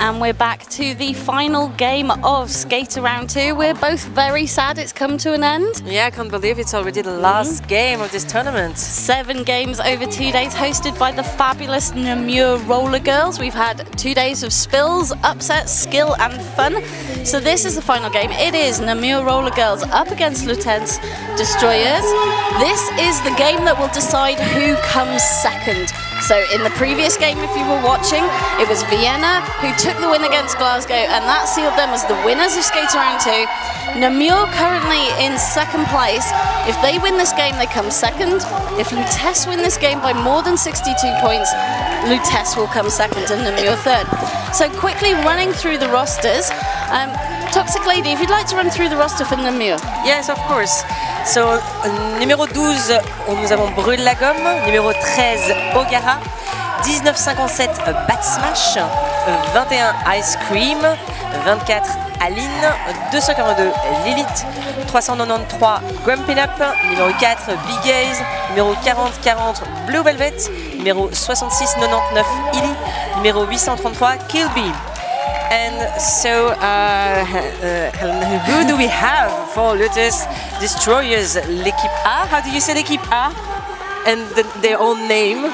And we're back to the final game of Skater Round 2. We're both very sad it's come to an end. Yeah, I can't believe it's already the last game of this tournament. 7 games over 2 days, hosted by the fabulous Namur Roller Girls. We've had 2 days of spills, upsets, skill and fun. So this is the final game. It is Namur Roller Girls up against Lute's Destroyeuses. This is the game that will decide who comes second. So in the previous game, if you were watching, it was Vienna who took the win against Glasgow, and that sealed them as the winners of Skater Round 2. Namur currently in second place. If they win this game, they come second. If Lute win this game by more than 62 points, Lute will come second and Namur third. So quickly running through the rosters. Toxic Lady, if you'd like to run through the roster for Namur. Yes, of course. So, numéro 12, nous avons Brûle la Gomme. Numéro 13, Ogara. 1957, Bat Smash. 21, Ice Cream. 24, Aline. 242, Lilith. 393, Grumpin' Up. Numéro 4, Big Gaze. Numéro 40, Blue Velvet. Numéro 66, 99, Illy. Numéro 833, Kill Bee. And so, who do we have for Lute's Destroyers? L'équipe A? How do you say l'équipe A? And their own name?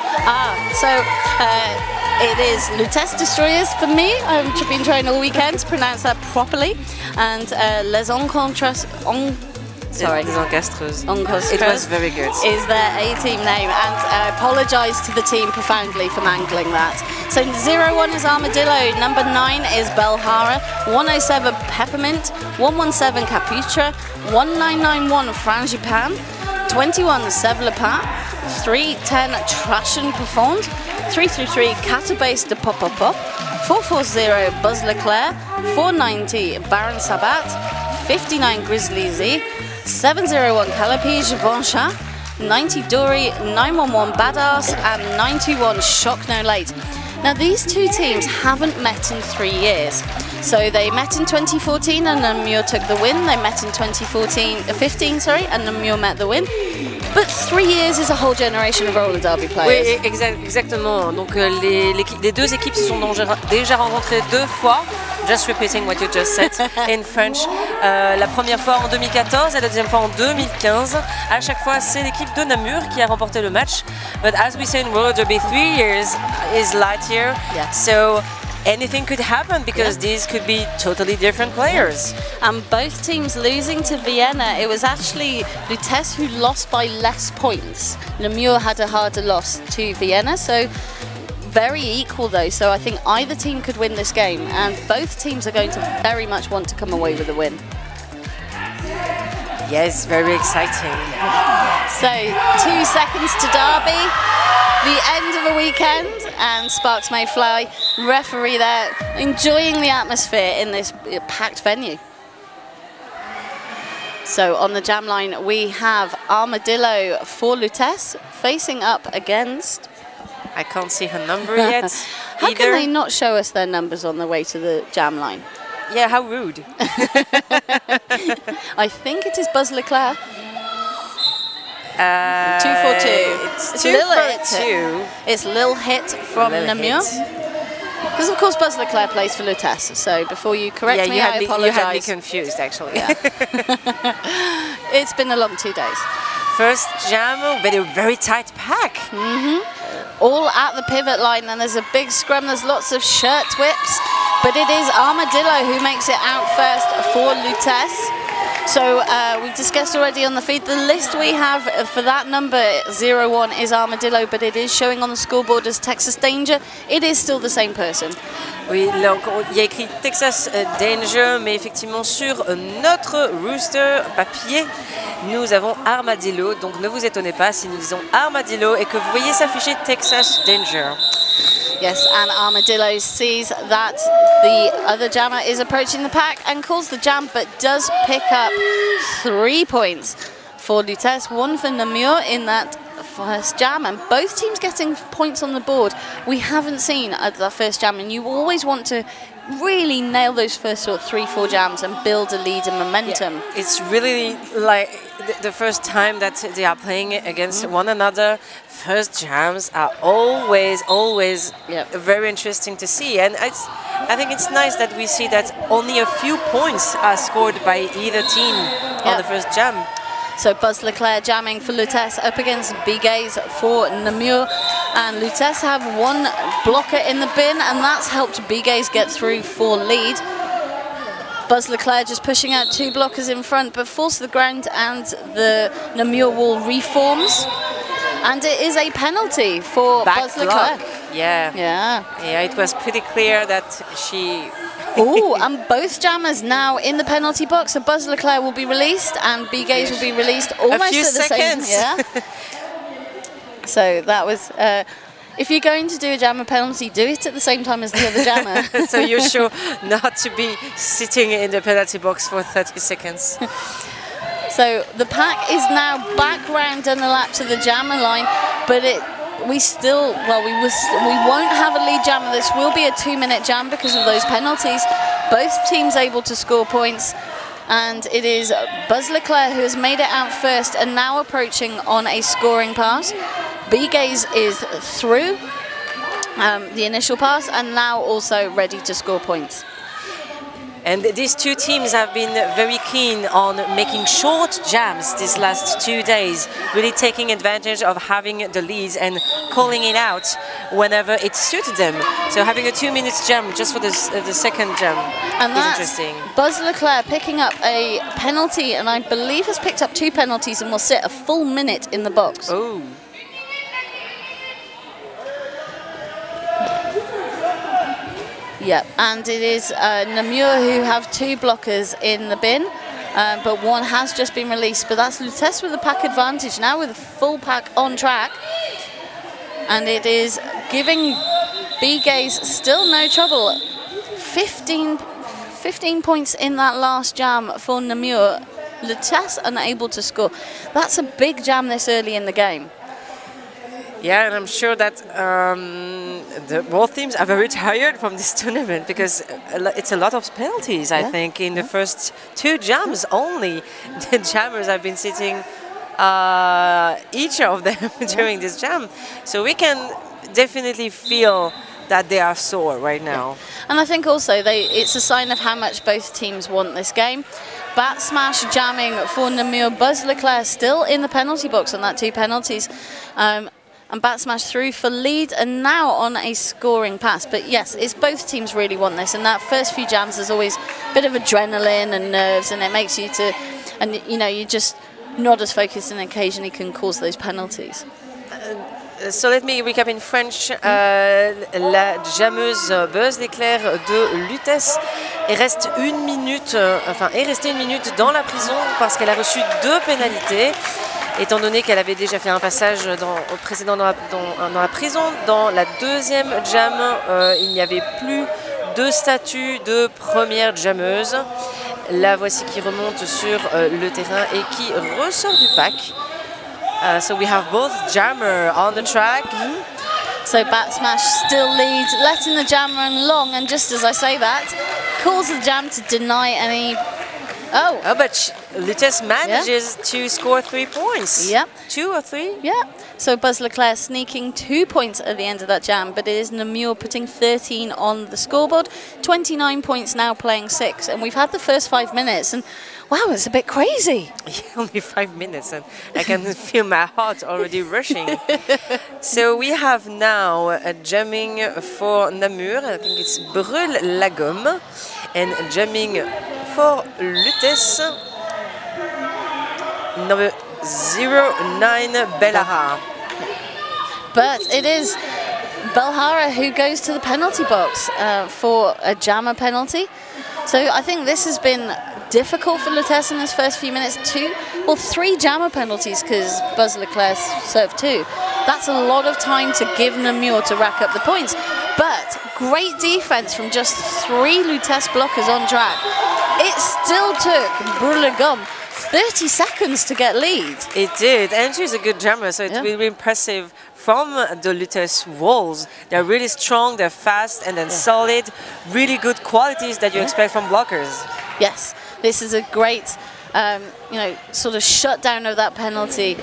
It is Lute's Destroyers for me. I've been trying all weekend to pronounce that properly. And Les Encontreuses. It was very good. Is their A-team name, and I apologise to the team profoundly for mangling that. So 01 is Armadillo, number 9 is Belhara, 107 Peppermint, 117 Caputra, 1991 Frangipan, 21 Sevlepa, 310 Trashen Performed, 333 Catabase de Pop Pop Pop, 440 Buzz Leclerc, 490 Baron Sabat, 59 Grizzly Z, 701 Calipige Voncha, 90 Dory, 911 Badass, and 921 Shock No Late. Now these two teams haven't met in 3 years. So they met in 2014 and Namur took the win. They met in 15 and Namur met the win. But 3 years is a whole generation of roller derby players. Oui, exactement. Donc les deux équipes se sont déjà rencontrées 2 fois. Just repeating what you just said in French. La première fois en 2014 et la deuxième fois en 2015. À chaque fois, c'est l'équipe de Namur qui a remporté le match. But as we say in roller derby, 3 years is light year. Yeah. So anything could happen because these could be totally different players. And both teams losing to Vienna, it was actually Lute who lost by less points. Namur had a harder loss to Vienna, so very equal though, so I think either team could win this game, and both teams are going to very much want to come away with a win. Yes, very exciting. So 2 seconds to derby, the end of a weekend, and Sparks May Fly, referee there, enjoying the atmosphere in this packed venue. So on the jam line we have Armadillo for Lute facing up against... I can't see her number yet. How can they not show us their numbers on the way to the jam line? Yeah, how rude. I think it is Buzz Leclerc. 242. It's 242. It's Lil Hit from Namur. Because of course Buzz Leclerc plays for Lute, so before you correct me, I apologise. You had me confused actually. Yeah. It's been a long 2 days. First jam with a very tight pack. All at the pivot line, and there's a big scrum, there's lots of shirt whips, but it is Armadillo who makes it out first for Lute. So we've discussed already on the feed, the list we have for that number 01 is Armadillo, but it is showing on the scoreboard as Texas Danger. It is still the same person. Oui, donc il y a écrit Texas Danger, mais effectivement sur notre rooster papier, nous avons Armadillo. Donc ne vous étonnez pas si nous disons Armadillo et que vous voyez s'afficher Texas Danger. Yes, and Armadillo sees that the other jammer is approaching the pack and calls the jam, but does pick up 3 points for Lute, 1 for Namur in that first jam, and both teams getting points on the board we haven't seen at the first jam, and you always want to really nail those first sort of 3-4 jams and build a lead and momentum. Yeah. It's really like the first time that they are playing against one another. First jams are always very interesting to see, and I think it's nice that we see that only a few points are scored by either team on the first jam. So Buzz Leclerc jamming for Lutece up against B-Gaze for Namur, and Lutece have one blocker in the bin, and that's helped B-Gaze get through for lead. Buzz Leclerc just pushing out 2 blockers in front, but falls to the ground, and the Namur wall reforms. And it is a penalty for Buzz Leclerc. Yeah, it was pretty clear that she... Oh, and both jammers now in the penalty box. So Buzz Leclerc will be released, and B-Gaze will be released almost at the same time. Yeah. So that was... if you're going to do a jammer penalty, do it at the same time as the other jammer. So you're sure not to be sitting in the penalty box for 30 seconds. So the pack is now back round down the lap to the jammer line, but we won't have a lead jammer. This will be a 2-minute jam because of those penalties. Both teams able to score points, and it is Buzz Leclerc who has made it out first and now approaching on a scoring pass. B-Gaze is through the initial pass and now also ready to score points. And these two teams have been very keen on making short jams these last 2 days, really taking advantage of having the leads and calling it out whenever it suited them. So having a 2-minute jam just for the second jam is interesting. Buzz Leclerc picking up a penalty, and I believe has picked up 2 penalties and will sit a full minute in the box. Oh. Yep, and it is Namur who have 2 blockers in the bin, but one has just been released. But that's Lutece with the pack advantage now, with a full pack on track. And it is giving B-Gaze still no trouble. 15 points in that last jam for Namur. Lutece unable to score. That's a big jam this early in the game. Yeah, and I'm sure that both teams are very tired from this tournament because it's a lot of penalties, I think, in the first 2 jams only. The jammers have been sitting each of them during this jam. So we can definitely feel that they are sore right now. And I think also it's a sign of how much both teams want this game. Bat Smash jamming for Namur. Buzz Leclerc still in the penalty box on that 2 penalties. And Bat Smash through for lead and now on a scoring pass. But yes, it's both teams really want this, and that first few jams there's always a bit of adrenaline and nerves, and it makes you to, and you know, you're just not as focused and occasionally can cause those penalties. So let me recap in French. La jammeuse Buzz Leclerc de Lutece est restée 1 minute dans la prison parce qu'elle a reçu 2 pénalités. Étant donné qu'elle avait déjà fait un passage précédent dans la prison. Dans la 2e jam, il n'y avait plus de statut de première jammeuse. La voici qui remonte sur le terrain et qui ressort du pack. So we have both jammer on the track. So Bat Smash still leads, letting the jam run long, and just as I say that, calls the jam to deny any... Oh, but Lutece manages to score 3 points. Yep. 2 or 3? Yeah. So Buzz Leclerc sneaking 2 points at the end of that jam, but it is Namur putting 13 on the scoreboard. 29 points now, playing 6. And we've had the first 5 minutes, and wow, it's a bit crazy. Yeah, only 5 minutes, and I can feel my heart already rushing. So we have now a jamming for Namur. I think it's Brûle la Gomme. And jamming for Lutece, number 09, Belhara. But it is Belhara who goes to the penalty box for a jammer penalty. So I think this has been difficult for Lutece in his first few minutes. 3 jammer penalties because Buzz Leclerc served 2. That's a lot of time to give Namur to rack up the points. But great defense from just 3 Lutece blockers on track. It still took Brûle la Gomme 30 seconds to get lead. It did, and she's a good jammer, so it's really impressive from the Lute's walls. They're really strong, they're fast, and then solid. Really good qualities that you expect from blockers. Yes, this is a great, sort of shutdown of that penalty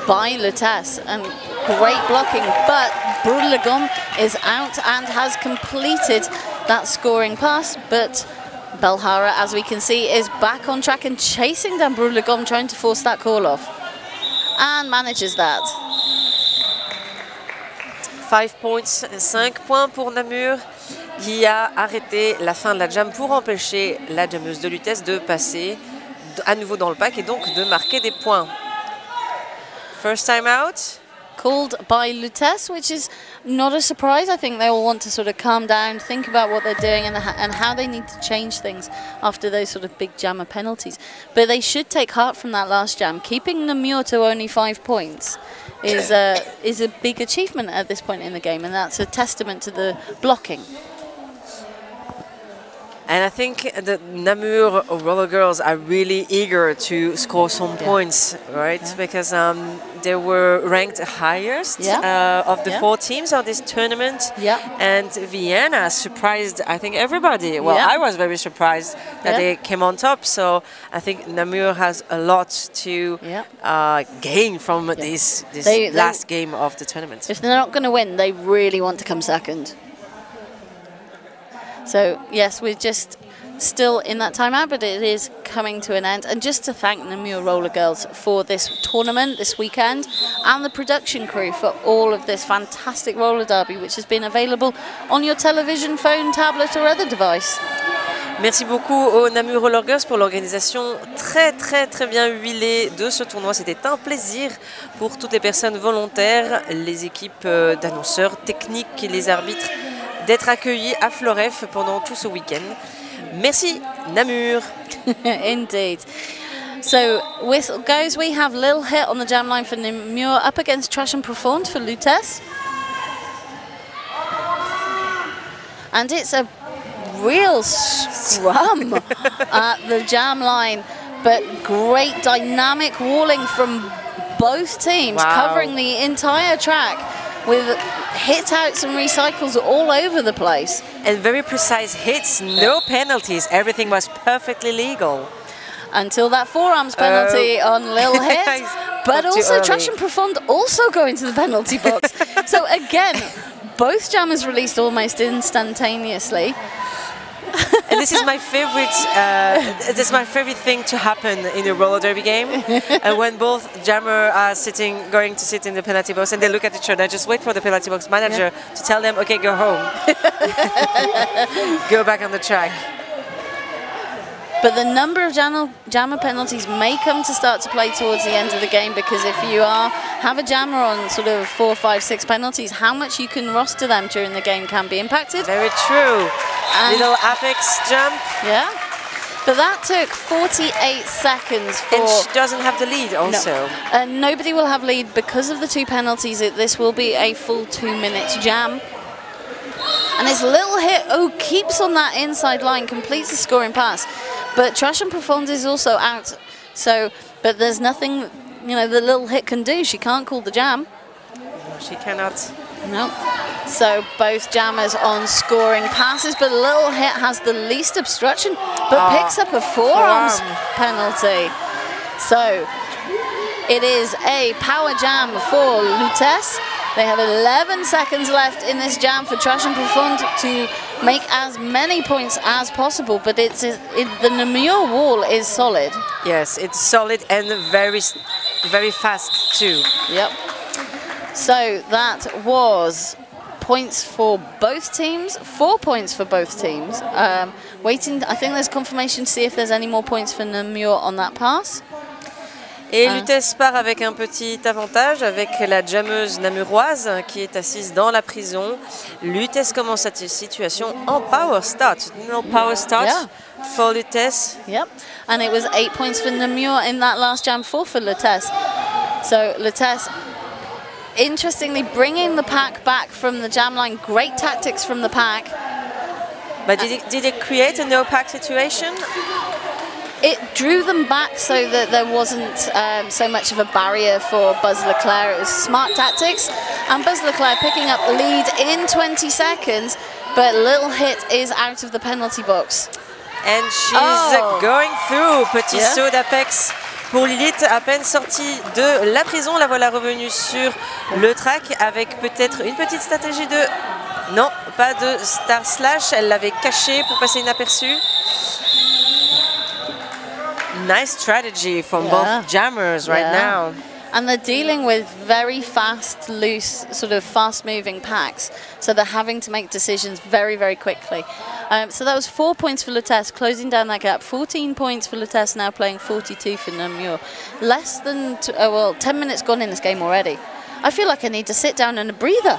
by Lutece, and great blocking. But Brudlegom is out and has completed that scoring pass, but Belhara, as we can see, is back on track and chasing down Brudlegom, trying to force that call off, and manages that. 5 points, 5 points pour Namur, qui a arrêté la fin de la jam pour empêcher la jammeuse de Lutece de passer à nouveau dans le pack et donc de marquer des points. First time out. Called by Lutece, which is not a surprise. I think they all want to sort of calm down, think about what they're doing and how they need to change things after those sort of big jammer penalties. But they should take heart from that last jam. Keeping Namur to only 5 points is a big achievement at this point in the game, and that's a testament to the blocking. And I think the Namur roller girls are really eager to score some points, right? Because they were ranked highest of the 4 teams of this tournament. And Vienna surprised, I think, everybody. Well, I was very surprised that they came on top. So I think Namur has a lot to gain from this last game of the tournament. If they're not going to win, they really want to come second. So, yes, we're just still in that timeout, but it is coming to an end. And just to thank Namur Roller Girls for this tournament this weekend, and the production crew for all of this fantastic roller derby, which has been available on your television, phone, tablet or other device. Merci beaucoup aux Namur Roller Girls pour l'organisation très bien huilée de ce tournoi. C'était un plaisir pour toutes les personnes volontaires, les équipes d'annonceurs techniques et les arbitres, d'être accueillis à Floref pendant tout ce week-end. Merci Namur. Indeed. So whistle goes. We have Lil Hit on the jam line for Namur up against Trash and Profound for Lutece. And it's a real scrum at the jam line, but great dynamic walling from both teams, covering the entire track with hit outs and recycles all over the place. And very precise hits, no penalties, everything was perfectly legal. Until that forearms penalty on Lil Hit, but also Trash and Profound also go into the penalty box. So again, both jammers released almost instantaneously. And this is my favorite. This is my favorite thing to happen in a roller derby game. When both jammers are going to sit in the penalty box, and they look at each other. Just wait for the penalty box manager to tell them, "Okay, go home, go back on the track." But the number of jammer penalties may come to start to play towards the end of the game, because if you have a jammer on sort of 4, 5, 6 penalties, how much you can roster them during the game can be impacted. Very true. And little apex jump. Yeah. But that took 48 seconds for... And she doesn't have the lead also. No. Nobody will have lead because of the 2 penalties. This will be a full 2-minute jam. And this Lil Hit, keeps on that inside line, completes the scoring pass. But Trash and Profound is also out. So, but there's nothing, the Lil Hit can do. She can't call the jam. No, she cannot. No. So both jammers on scoring passes, but Lil Hit has the least obstruction, but picks up a forearms penalty. So it is a power jam for Lutece. They have 11 seconds left in this jam for Trash and Profound to make as many points as possible, but the Namur wall is solid. Yes, it's solid and very fast too. Yep. So that was points for both teams, 4 points for both teams. Waiting, I think there's confirmation to see if there's any more points for Namur on that pass. Et Lutece part avec un petit avantage avec la jammeuse namuroise qui est assise dans la prison. Lutece commence cette situation en power start. No power start for Lutece. Yep, and it was 8 points for Namur in that last jam, 4 for Lutece. So Lutece, interestingly, bringing the pack back from the jam line. Great tactics from the pack. But did it create a no pack situation? it drew them back so that there wasn't so much of a barrier for Buzz Leclerc. It was smart tactics, and Buzz Leclerc picking up the lead in 20 seconds, but Little Hit is out of the penalty box. And she's going through. Petit saut d'Apex pour Lilith, à peine sortie de la prison. La voilà revenue sur le track avec peut-être une petite stratégie de... Non, pas de Star Slash. Elle l'avait caché pour passer inaperçue. Nice strategy from both jammers right now. And they're dealing with very fast, loose, sort of fast-moving packs. So they're having to make decisions very, very quickly. So that was 4 points for Lutece, closing down that gap. 14 points for Lutece, now playing 42 for Namur. Less than, 10 minutes gone in this game already. I feel like I need to sit down and a breather.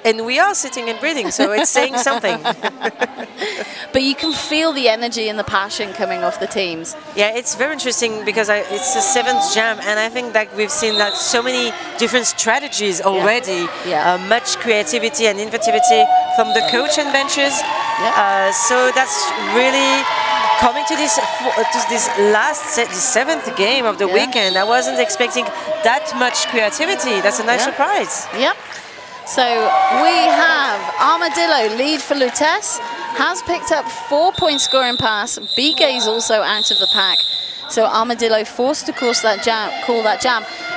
And we are sitting and breathing, so it's saying something. But you can feel the energy and the passion coming off the teams. Yeah, it's very interesting because it's the 7th jam, and I think that we've seen like so many different strategies already. Much creativity and inventivity from the coach and benches. So that's really coming to this last set, the 7th game of the weekend. I wasn't expecting that much creativity. That's a nice surprise. Yep. So we have Armadillo lead for Lutece, has picked up 4-point scoring pass. BK is also out of the pack. So Armadillo forced to call that jam.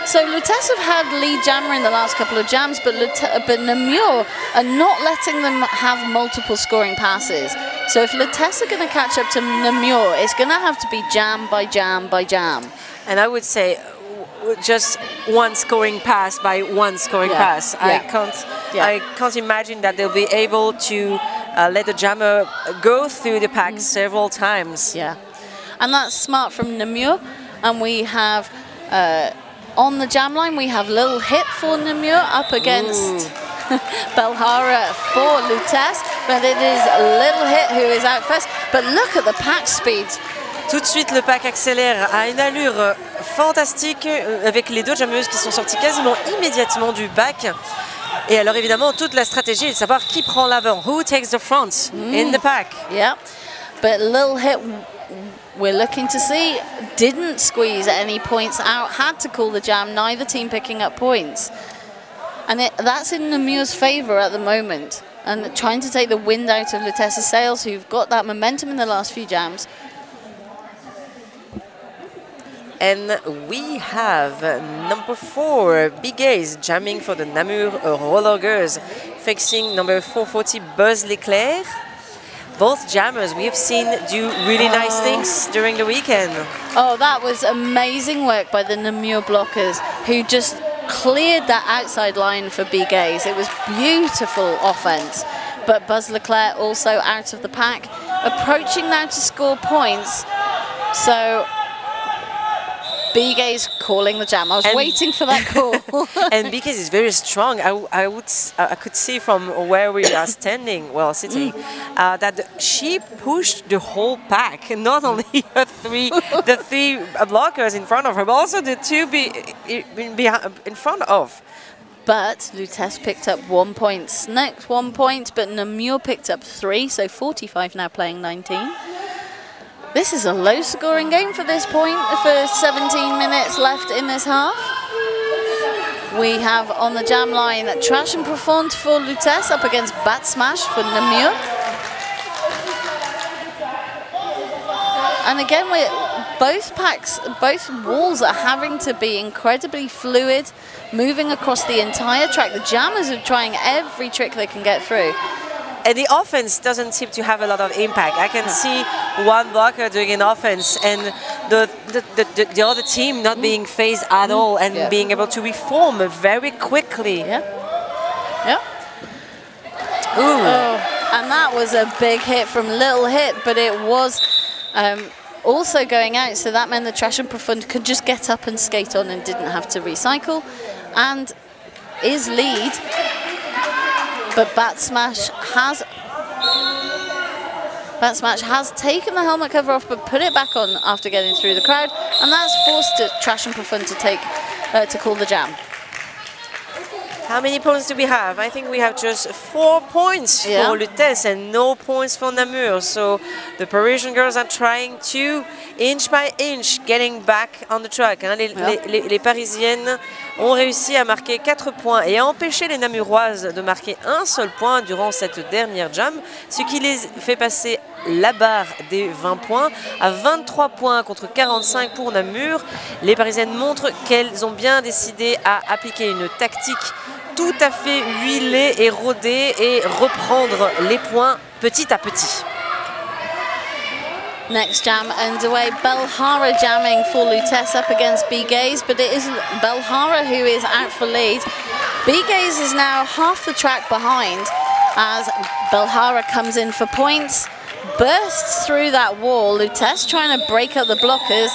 So Lutece have had lead jammer in the last couple of jams, but Namur are not letting them have multiple scoring passes. So if Lutece are going to catch up to Namur, it's going to have to be jam by jam by jam. And I would say just one scoring pass by one scoring pass. I can't imagine that they'll be able to let the jammer go through the pack several times. Yeah, and that's smart from Namur. And we have on the jam line we have Little Hit for Namur up against Belhara for Lutece, but it is Little Hit who is out first. But look at the pack speed. Tout de suite, le pack accélère à une allure fantastique avec les deux jammeuses qui sont sorties quasiment immédiatement du pack. Et alors évidemment, toute la stratégie est de savoir qui prend l'avant. Who takes the front in the pack? Yeah, but Little Hit, we're looking to see, didn't squeeze any points out, had to call the jam, neither team picking up points. And that's in Namur's favour at the moment. And trying to take the wind out of Lutece's sails, who've got that momentum in the last few jams. And we have number 4, Big A's, jamming for the Namur Roller Girls, facing number 440, Buzz Leclerc. Both jammers we have seen do really nice things during the weekend. Oh, that was amazing work by the Namur blockers, who just cleared that outside line for Big A's. It was beautiful offense. But Buzz Leclerc also out of the pack, approaching now to score points. So BK's calling the jam. I was waiting for that call. And BK is very strong. I could see from where we are standing, well, sitting, that she pushed the whole pack, not only the three blockers in front of her, but also the two in front of. But Lutece picked up 1 point, Snakes 1 point, but Namur picked up 3, so 45 now playing 19. This is a low-scoring game for this point, for 17 minutes left in this half. We have on the jam line Trash and Profonde for Lutece up against Bat Smash for Namur. And again, both walls are having to be incredibly fluid, moving across the entire track. The jammers are trying every trick they can get through. And the offense doesn't seem to have a lot of impact. I can see one blocker doing an offense and the other team not being phased at all and being able to reform very quickly. Yeah. Ooh. Oh, and that was a big hit from Little Hit, but it was also going out, so that meant the Trash and Profonde could just get up and skate on and didn't have to recycle. And is lead. But Bat Smash has taken the helmet cover off, but put it back on after getting through the crowd, and that's forced Trash and Profonde to call the jam. How many points do we have? I think we have just 4 points for Lute and no points for Namur. So the Parisian girls are trying to, inch by inch, getting back on the track. Hein. Les Parisiennes ont réussi à marquer 4 points et à empêcher les Namuroises de marquer un seul point durant cette dernière jam, ce qui les fait passer la barre des 20 points à 23 points contre 45 pour Namur. Les Parisiennes montrent qu'elles ont bien décidé à appliquer une tactique tout à fait huilée et rodée et reprendre les points petit à petit. Next jam underway, Belhara jamming for Lutece up against B-Gaze, but it is Belhara who is out for lead. B-Gaze is now half the track behind as Belhara comes in for points, bursts through that wall. Lutece trying to break up the blockers.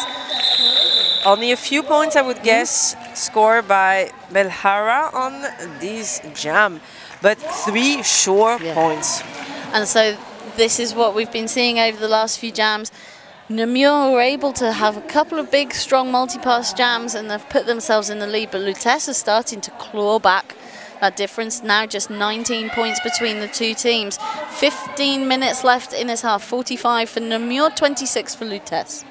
Only a few points, I would guess, scored by Belhara on this jam, but 3 sure points. And so this is what we've been seeing over the last few jams. Namur were able to have a couple of big, strong multi-pass jams and they've put themselves in the lead, but Lutece is starting to claw back that difference. Now just 19 points between the two teams. 15 minutes left in this half, 45 for Namur, 26 for Lutece.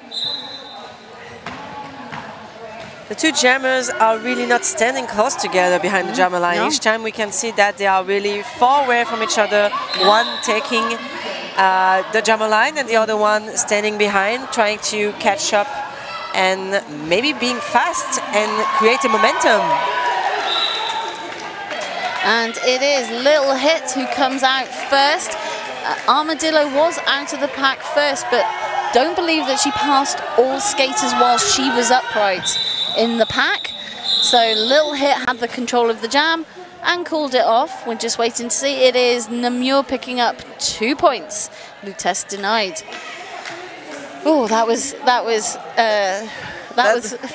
The two jammers are really not standing close together behind the jammer line. Each time we can see that they are really far away from each other, one taking the jammer line and the other one standing behind, trying to catch up and maybe being fast and create a momentum. And it is Little Hit who comes out first. Armadillo was out of the pack first, but don't believe that she passed all skaters while she was upright in the pack. So Little Hit had the control of the jam and called it off. We're just waiting to see. It is Namur picking up 2 points. Lutece denied. Oh, that was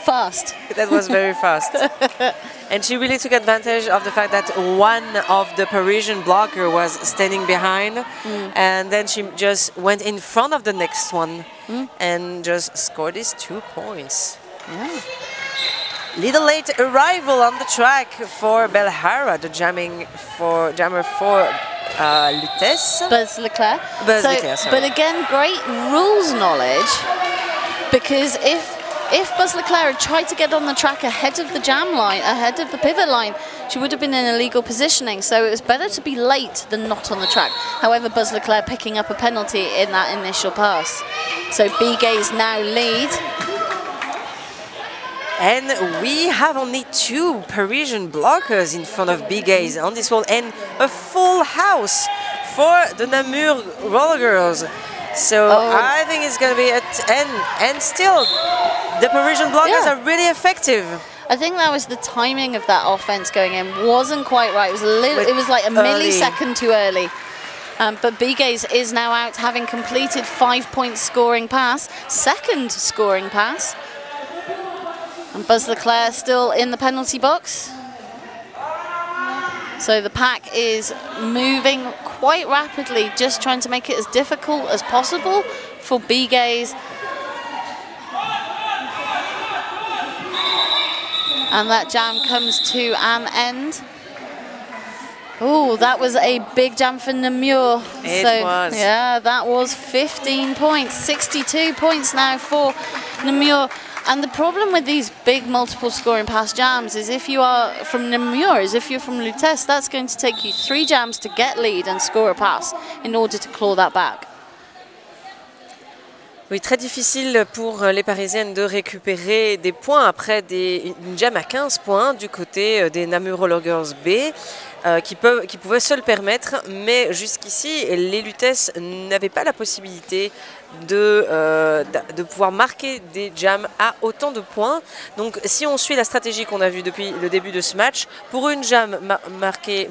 fast. That was very fast. And she really took advantage of the fact that one of the Parisian blocker was standing behind, and then she just went in front of the next one and just scored these 2 points. Yeah. Little late arrival on the track for Belhara, the jammer for Lutece. Buzz Leclerc. Leclerc, but again, great rules knowledge, because if Buzz Leclerc had tried to get on the track ahead of the jam line, ahead of the pivot line, she would have been in illegal positioning. So it was better to be late than not on the track. However, Buzz Leclerc picking up a penalty in that initial pass. So B-Gaze now lead. And we have only 2 Parisian blockers in front of B-Gaze on this wall, and a full house for the Namur roller girls. So I think it's going to be a 10, and still the Parisian blockers are really effective. I think that was the timing of that offense going in wasn't quite right. It was a little, it was like a millisecond too early. But B-Gaze is now out, having completed 5-point scoring pass, second scoring pass. And Buzz Leclerc still in the penalty box. So the pack is moving quite rapidly, just trying to make it as difficult as possible for B-Gaze. And that jam comes to an end. Oh, that was a big jam for Namur. It was. Yeah, that was 15 points, 62 points now for Namur. And the problem with these big multiple scoring pass jams is if you are from Namur, if you're from Lutece, that's going to take you 3 jams to get lead and score a pass in order to claw that back. Oui, très difficile pour les Parisiennes de récupérer des points après une jam à 15 points du côté des Namur Roller Girls B qui pouvaient se le permettre, mais jusqu'ici les Lutece n'avaient pas la possibilité de pouvoir marquer des jams à autant de points. Donc si on suit la stratégie qu'on a vue depuis le début de ce match, pour une jam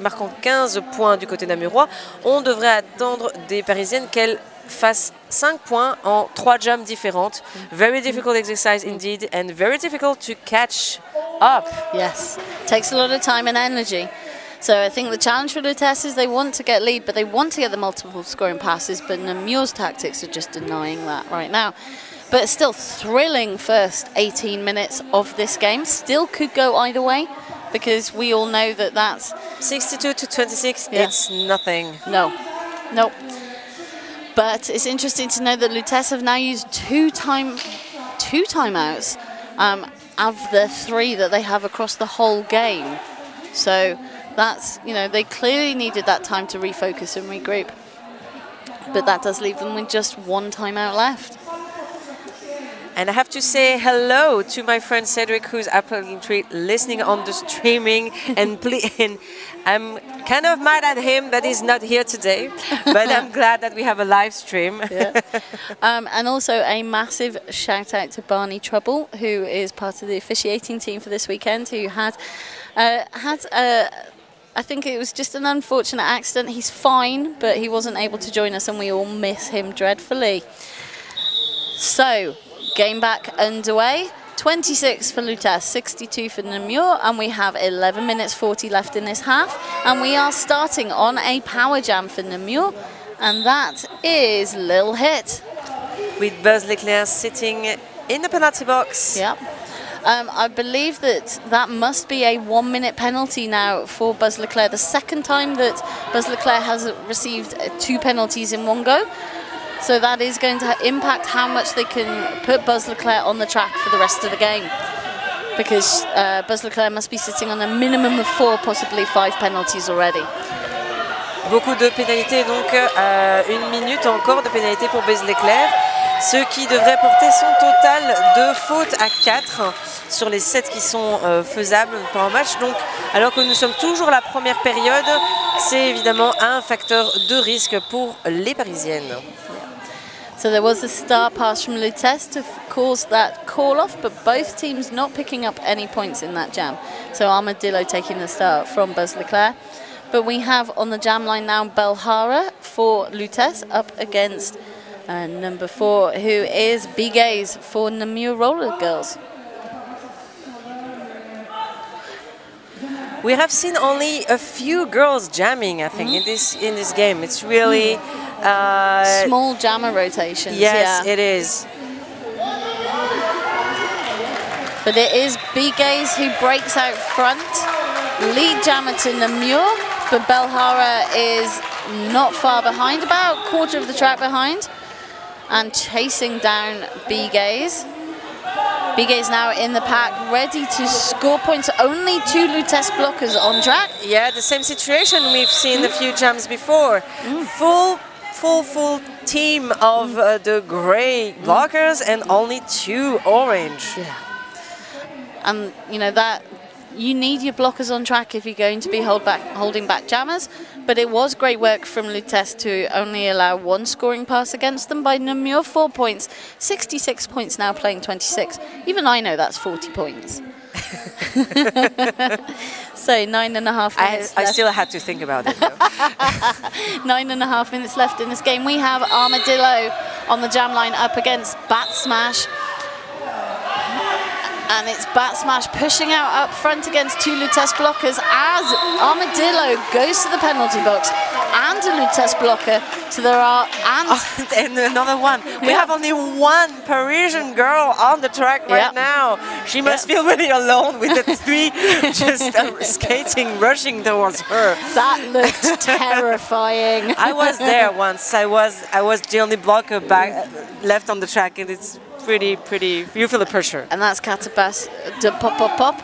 marquant 15 points du côté namurois, on devrait attendre des Parisiennes qu'elles fassent 5 points en 3 jams différentes. Very difficult exercise indeed, and very difficult to catch up. Yes, takes a lot of time and energy. So I think the challenge for Lutece is they want to get lead, but they want to get the multiple scoring passes, but Namur's tactics are just denying that right now. But still thrilling first 18 minutes of this game. Still could go either way, because we all know that that's 62 to 26. Yeah. It's nothing. no. But it's interesting to know that Lutece have now used two timeouts of the 3 that they have across the whole game. So that's, you know, they clearly needed that time to refocus and regroup. But that does leave them with just 1 timeout left. And I have to say hello to my friend Cedric, who's apparently listening on the streaming. And I'm kind of mad at him that he's not here today, but I'm glad that we have a live stream. Yeah. And also a massive shout out to Barney Trouble, who is part of the officiating team for this weekend, who had I think it was just an unfortunate accident. He's fine, but he wasn't able to join us, and we all miss him dreadfully. So, game back underway. 26 for Lutece, 62 for Namur, and we have 11 minutes 40 left in this half. And we are starting on a power jam for Namur, and that is Lil Hit. With Buzz Leclerc sitting in the penalty box. Yep. I believe that must be a 1-minute penalty now for Buzz Leclerc. The second time that Buzz Leclerc has received 2 penalties in one go. So that is going to impact how much they can put Buzz Leclerc on the track for the rest of the game. Because Buzz Leclerc must be sitting on a minimum of 4, possibly 5 penalties already. Beaucoup de pénalités, donc 1 minute encore de pénalité pour Buzz Leclerc. Ce qui devrait porter son total de fautes à 4 sur les 7 qui sont faisables pendant le match. Donc, alors que nous sommes toujours à la première période, c'est évidemment un facteur de risque pour les Parisiennes. So there was a star pass from Lutece to cause that call-off, but both teams not picking up any points in that jam. So Armadillo taking the start from Buzz Leclerc. But we have on the jam line now Belhara for Lutece up against number 4, who is Bigays for Namur Roller Girls. We have seen only a few girls jamming, I think, in this game. It's really small jammer rotations. Yes, yeah. it is. But it is Bigays who breaks out front. Lead jammer to Namur, but Belhara is not far behind, about a quarter of the track behind, and chasing down Bigays. Bigays now in the pack, ready to score points. Only 2 Lutece blockers on track. Yeah, the same situation we've seen a few jams before. Full team of the grey blockers and only 2 orange. Yeah. And you know that you need your blockers on track if you're going to be holding back jammers. But it was great work from Lutece to only allow 1 scoring pass against them by Namur. 4 points, 66 points now, playing 26. Even I know that's 40 points. So 9.5 minutes I still had to think about it, though. 9.5 minutes left in this game. We have Armadillo on the jam line up against Bat Smash. And it's Bat Smash pushing out up front against 2 Lutece blockers as Armadillo goes to the penalty box and a Lutece blocker. So there are... And another one. We have only 1 Parisian girl on the track right now. She must feel really alone with the 3 just skating, rushing towards her. That looked terrifying. I was there once. I was the only blocker left on the track, and it's pretty, you feel the pressure. And that's Katabas de Pop,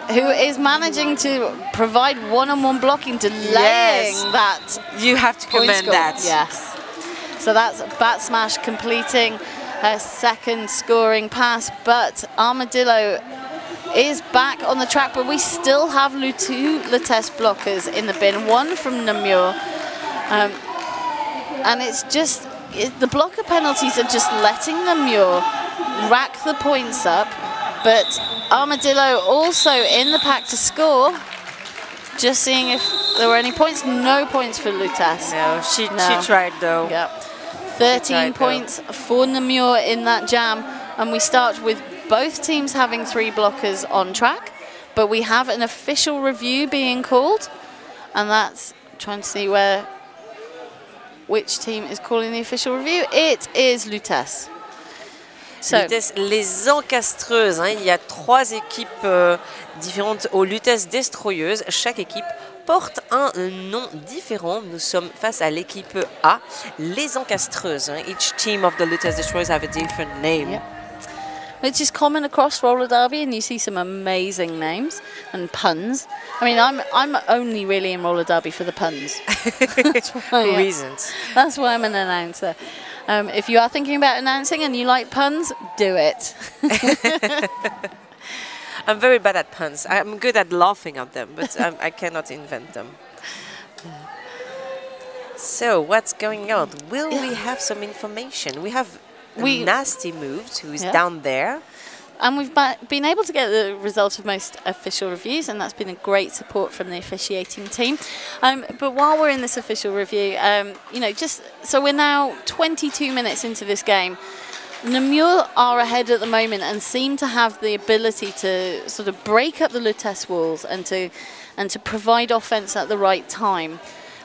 who is managing to provide one-on-one blocking, delaying that. You have to commend that. Yes. So that's Bat Smash completing her 2nd scoring pass, but Armadillo is back on the track, but we still have 2 Lutece blockers in the bin, 1 from Namur. And it's just, the blocker penalties are just letting Namur rack the points up, but Armadillo also in the pack to score. Just seeing if there were any points. No points for Lutece. No, she tried though. Yep. 13 points for Namur in that jam, and we start with both teams having 3 blockers on track, but we have an official review being called, and that's trying to see which team is calling the official review. It is Lutece. Lutèce, les encastreuses. Hein. Il y a 3 équipes différentes aux Lutèces Destroyeuses. Chaque équipe porte un nom différent. Nous sommes face à l'équipe A, les encastreuses. Hein. Each team of the Lutèce Destroyers have a different name. Yep. Which is common across roller derby, and you see some amazing names and puns. I mean, I'm only really in roller derby for the puns. Reasons. That's why I'm an announcer. If you are thinking about announcing and you like puns, do it. I'm very bad at puns. I'm good at laughing at them, but I cannot invent them. So, what's going on? Will we have some information? We have Nasty Moves, who is down there. And we've been able to get the result of most official reviews, and that's been a great support from the officiating team. But while we're in this official review, you know, just so we're now 22 minutes into this game. Namur are ahead at the moment and seem to have the ability to sort of break up the Lutèce walls and to provide offense at the right time,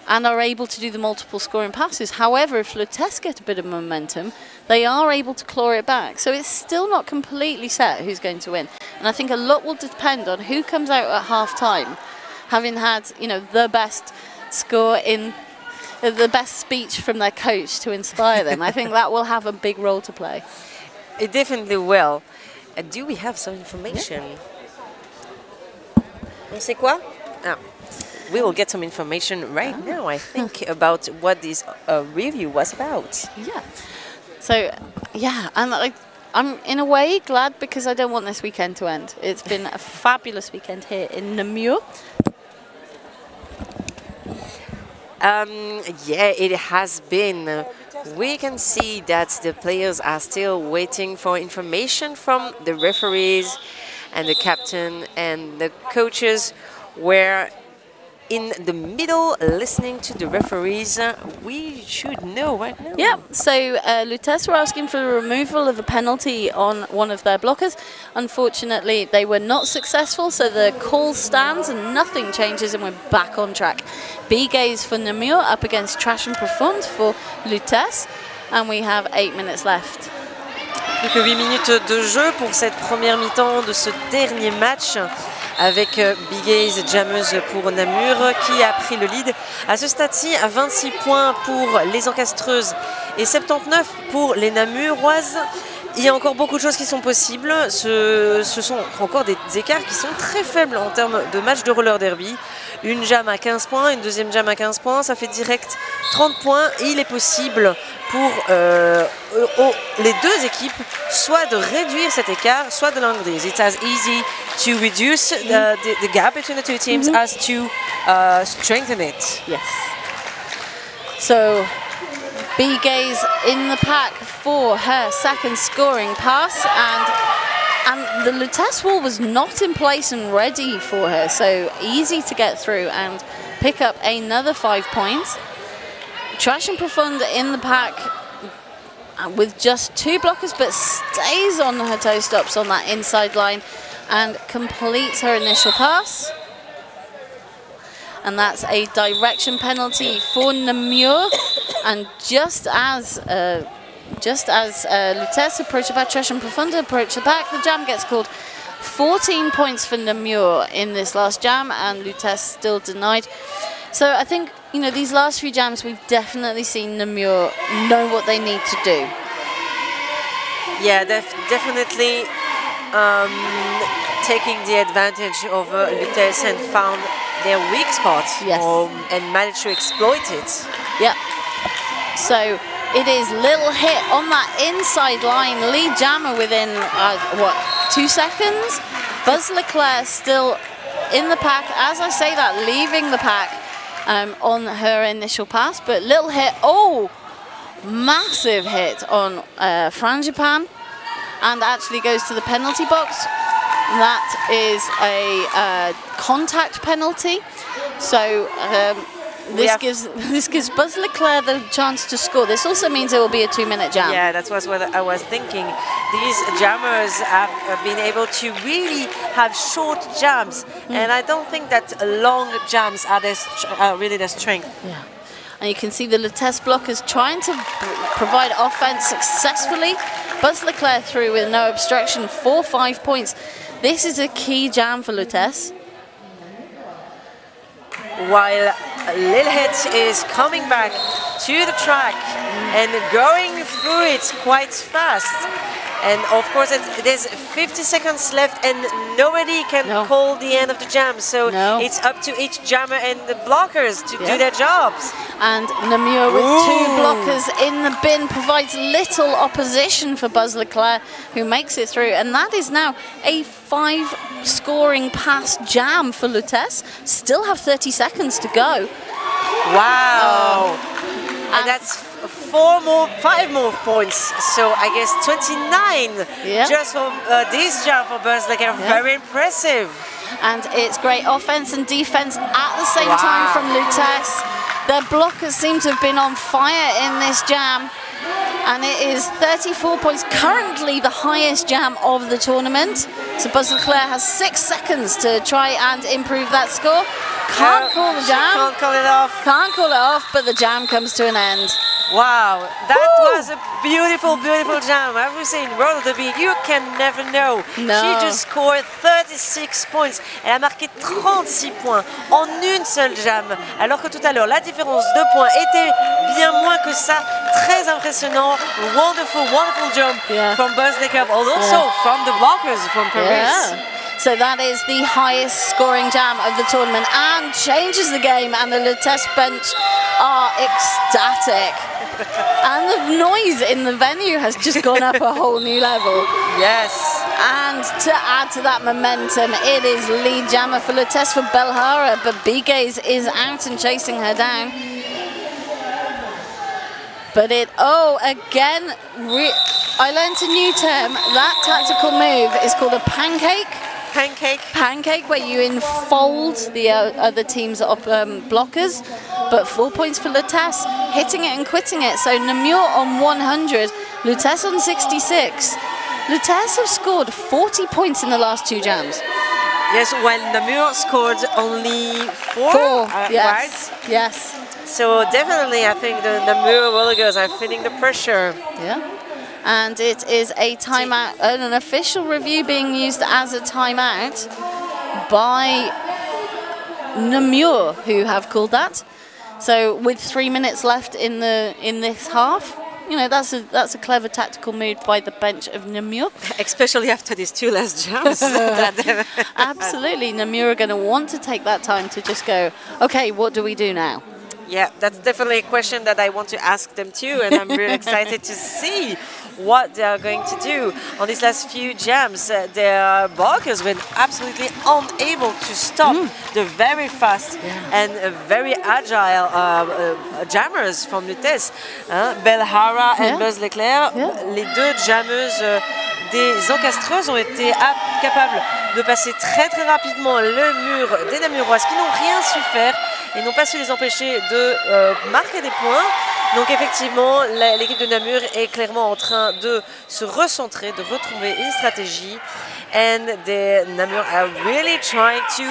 and are able to do the multiple scoring passes. However, if Lutèce get a bit of momentum, they are able to claw it back. So it's still not completely set who's going to win. And I think a lot will depend on who comes out at half-time, having had, you know, the best score in the best speech from their coach to inspire them. I think that will have a big role to play. It definitely will. Do we have some information? On sait quoi? Ah. We will get some information right now, I think, about what this review was about. Yeah. So, yeah, and I'm in a way glad because I don't want this weekend to end. It's been a fabulous weekend here in Namur. Yeah, it has been. We can see that the players are still waiting for information from the referees and the captain and the coaches, where in the middle, listening to the referees, we should know right now. Yeah, so Lutèce were asking for the removal of a penalty on one of their blockers. Unfortunately, they were not successful, so the call stands and nothing changes and we're back on track. B-Gaze for Namur up against Trash and Profond for Lutèce, and we have 8 minutes left. Plus que 8 minutes de jeu pour cette première mi-temps de ce dernier match, avec B-Gaze jammeuse pour Namur qui a pris le lead à ce stade-ci à 26 points pour les encastreuses et 79 pour les namuroises. Il y a encore beaucoup de choses qui sont possibles. Ce sont encore des écarts qui sont très faibles en termes de match de roller derby. Une jam à 15 points, une deuxième jam à 15 points, ça fait direct 30 points. Et il est possible pour les deux équipes soit de réduire cet écart, soit de l'agrandir. It's as easy to reduce the gap between the two teams as to strengthen it. Yes. So, B-Gaze in the pack for her second scoring pass, and the Lutèce wall was not in place and ready for her, so easy to get through and pick up another 5 points. Trash and Profund in the pack with just 2 blockers, but stays on her toe stops on that inside line and completes her initial pass. And that's a direction penalty for Namur. And just as Lutèce approach the back, Trash and Profund approach the back, the jam gets called. 14 points for Namur in this last jam, and Lutèce still denied. So I think, you know, these last few jams, we've definitely seen Namur know what they need to do. Yeah, definitely taking the advantage of Lutèce and found their weak spot, yes, and managed to exploit it. Yeah. So it is little hit on that inside line, lead jammer within, 2 seconds? Buzz Leclerc still in the pack, as I say that, leaving the pack on her initial pass, but little hit, massive hit on Frangipan, and actually goes to the penalty box. That is a contact penalty, so this gives Buzz Leclerc the chance to score. This also means it will be a 2-minute jam. Yeah, that was what I was thinking. These jammers have been able to really have short jams, and I don't think that long jams are really their strength. Yeah. And you can see the Lutèce blockers trying to provide offense successfully Buzz Leclerc through with no obstruction for 5 points. This is a key jam for Lutece. While Lilith is coming back to the track and going through it quite fast. And of course, there's 50 seconds left and nobody can call the end of the jam. So it's up to each jammer and the blockers to do their jobs. And Namur with 2 blockers in the bin provides little opposition for Buzz Leclerc, who makes it through. And that is now a 5-scoring pass jam for Lutece. Still have 30 seconds to go. Wow. And that's 5 more points, so I guess 29 just for this jam for Buzz Leclerc. Very impressive. And it's great offense and defense at the same time from Lutece. Their blockers seem to have been on fire in this jam, and it is 34 points, currently the highest jam of the tournament. So Buzz Leclerc has 6 seconds to try and improve that score. Can't call the jam. Can't call it off. Can't call it off, but the jam comes to an end. Wow, that was a beautiful, beautiful jam. I was saying, roller derby, you can never know. She just scored 36 points. Elle a marqué 36 points en une seule jam. Alors que tout à l'heure, la différence de points était bien moins que ça. Très impressionnant. Wonderful, wonderful jump from Buzz Leclerc, but also from the blockers from Paris. So that is the highest scoring jam of the tournament and changes the game, and the Lutece bench are ecstatic. And the noise in the venue has just gone up a whole new level. Yes. And to add to that momentum, it is lead jammer for Lutece for Belhara, but Bigaze is out and chasing her down. But again, I learned a new term. That tactical move is called a pancake. Pancake, where you enfold the other team's blockers. But 4 points for Lutece, hitting it and quitting it. So Namur on 100, Lutece on 66. Lutece have scored 40 points in the last 2 jams. Yes, while Namur scored only 4. Yes. Right? Yes. So definitely, I think the Namur roller girls are feeling the pressure. Yeah. And it is a timeout, an official review being used as a timeout by Namur, who have called that. So with 3 minutes left in this half, you know, that's a clever tactical move by the bench of Namur. Especially after these 2 last jumps. Absolutely, Namur are going to want to take that time to just go, okay, what do we do now? Yeah, that's definitely a question that I want to ask them too, and I'm really excited to see what they are going to do on these last few jams. Their blockers were absolutely unable to stop the very fast and very agile jammers from Lutece. Belhara et Buzz Leclerc, les 2 jammeuses des encastreuses ont été capables de passer très très rapidement le mur des Namuroises qui n'ont rien su faire et n'ont pas su les empêcher de marquer des points. Donc effectivement, l'équipe de Namur est clairement en train de se recentrer, de retrouver une stratégie. And the Namur are really trying to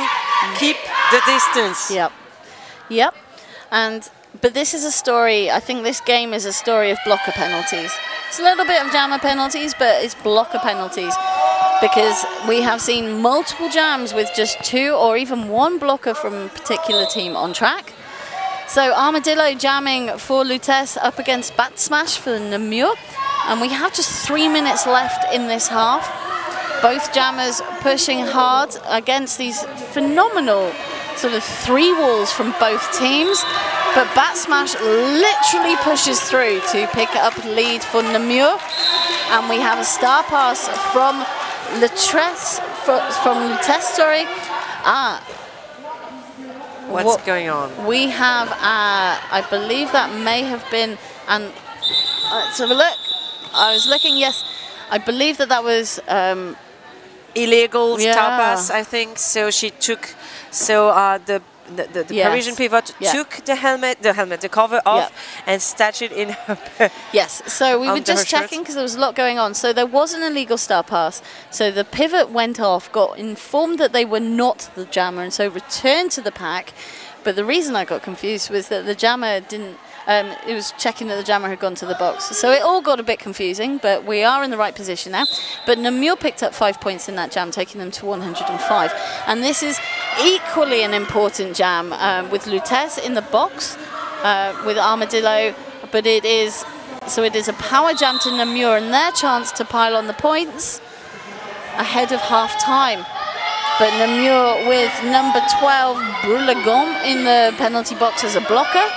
keep the distance. Yep. But this is a story, I think this game is a story of blocker penalties. It's a little bit of jammer penalties, but it's blocker penalties. Because we have seen multiple jams with just 2 or even 1 blocker from a particular team on track. So Armadillo jamming for Lutece up against Bat Smash for Namur. And we have just 3 minutes left in this half. Both jammers pushing hard against these phenomenal sort of 3 walls from both teams. But Bat Smash literally pushes through to pick up lead for Namur. And we have a star pass from Lutece, sorry. What's going on? We have, I believe that may have been, and let's have a look. I was looking, yes, I believe that was illegal star pass, I think. So she took, the Parisian pivot took the cover off and stitched it in her. Yes, so we were just checking because there was a lot going on. So there was an illegal star pass. So the pivot went off, got informed that they were not the jammer, and so returned to the pack. But the reason I got confused was that the jammer didn't It was checking that the jammer had gone to the box. So it all got a bit confusing, but we are in the right position now. But Namur picked up 5 points in that jam, taking them to 105. And this is equally an important jam with Lute in the box, with Armadillo, but it is a power jam to Namur and their chance to pile on the points ahead of half-time. But Namur with number 12, Brulagom, in the penalty box as a blocker.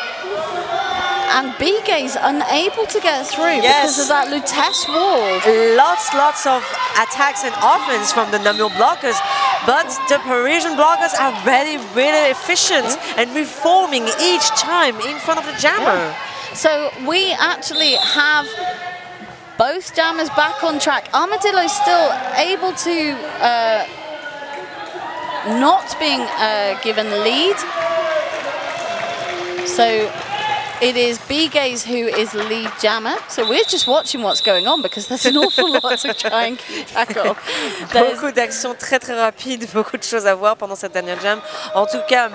And Bigay's unable to get through because of that Lutece wall. Lots of attacks and offense from the Namur blockers, but the Parisian blockers are really efficient and reforming each time in front of the jammer. So we actually have both jammers back on track. Armadillo still able to not being given lead. So it is Bigay's who is lead jammer. So we're just watching what's going on because there's an awful lot to try and keep track of. Beaucoup d'actions très rapides, beaucoup de choses à voir pendant cette dernière jam. En tout cas,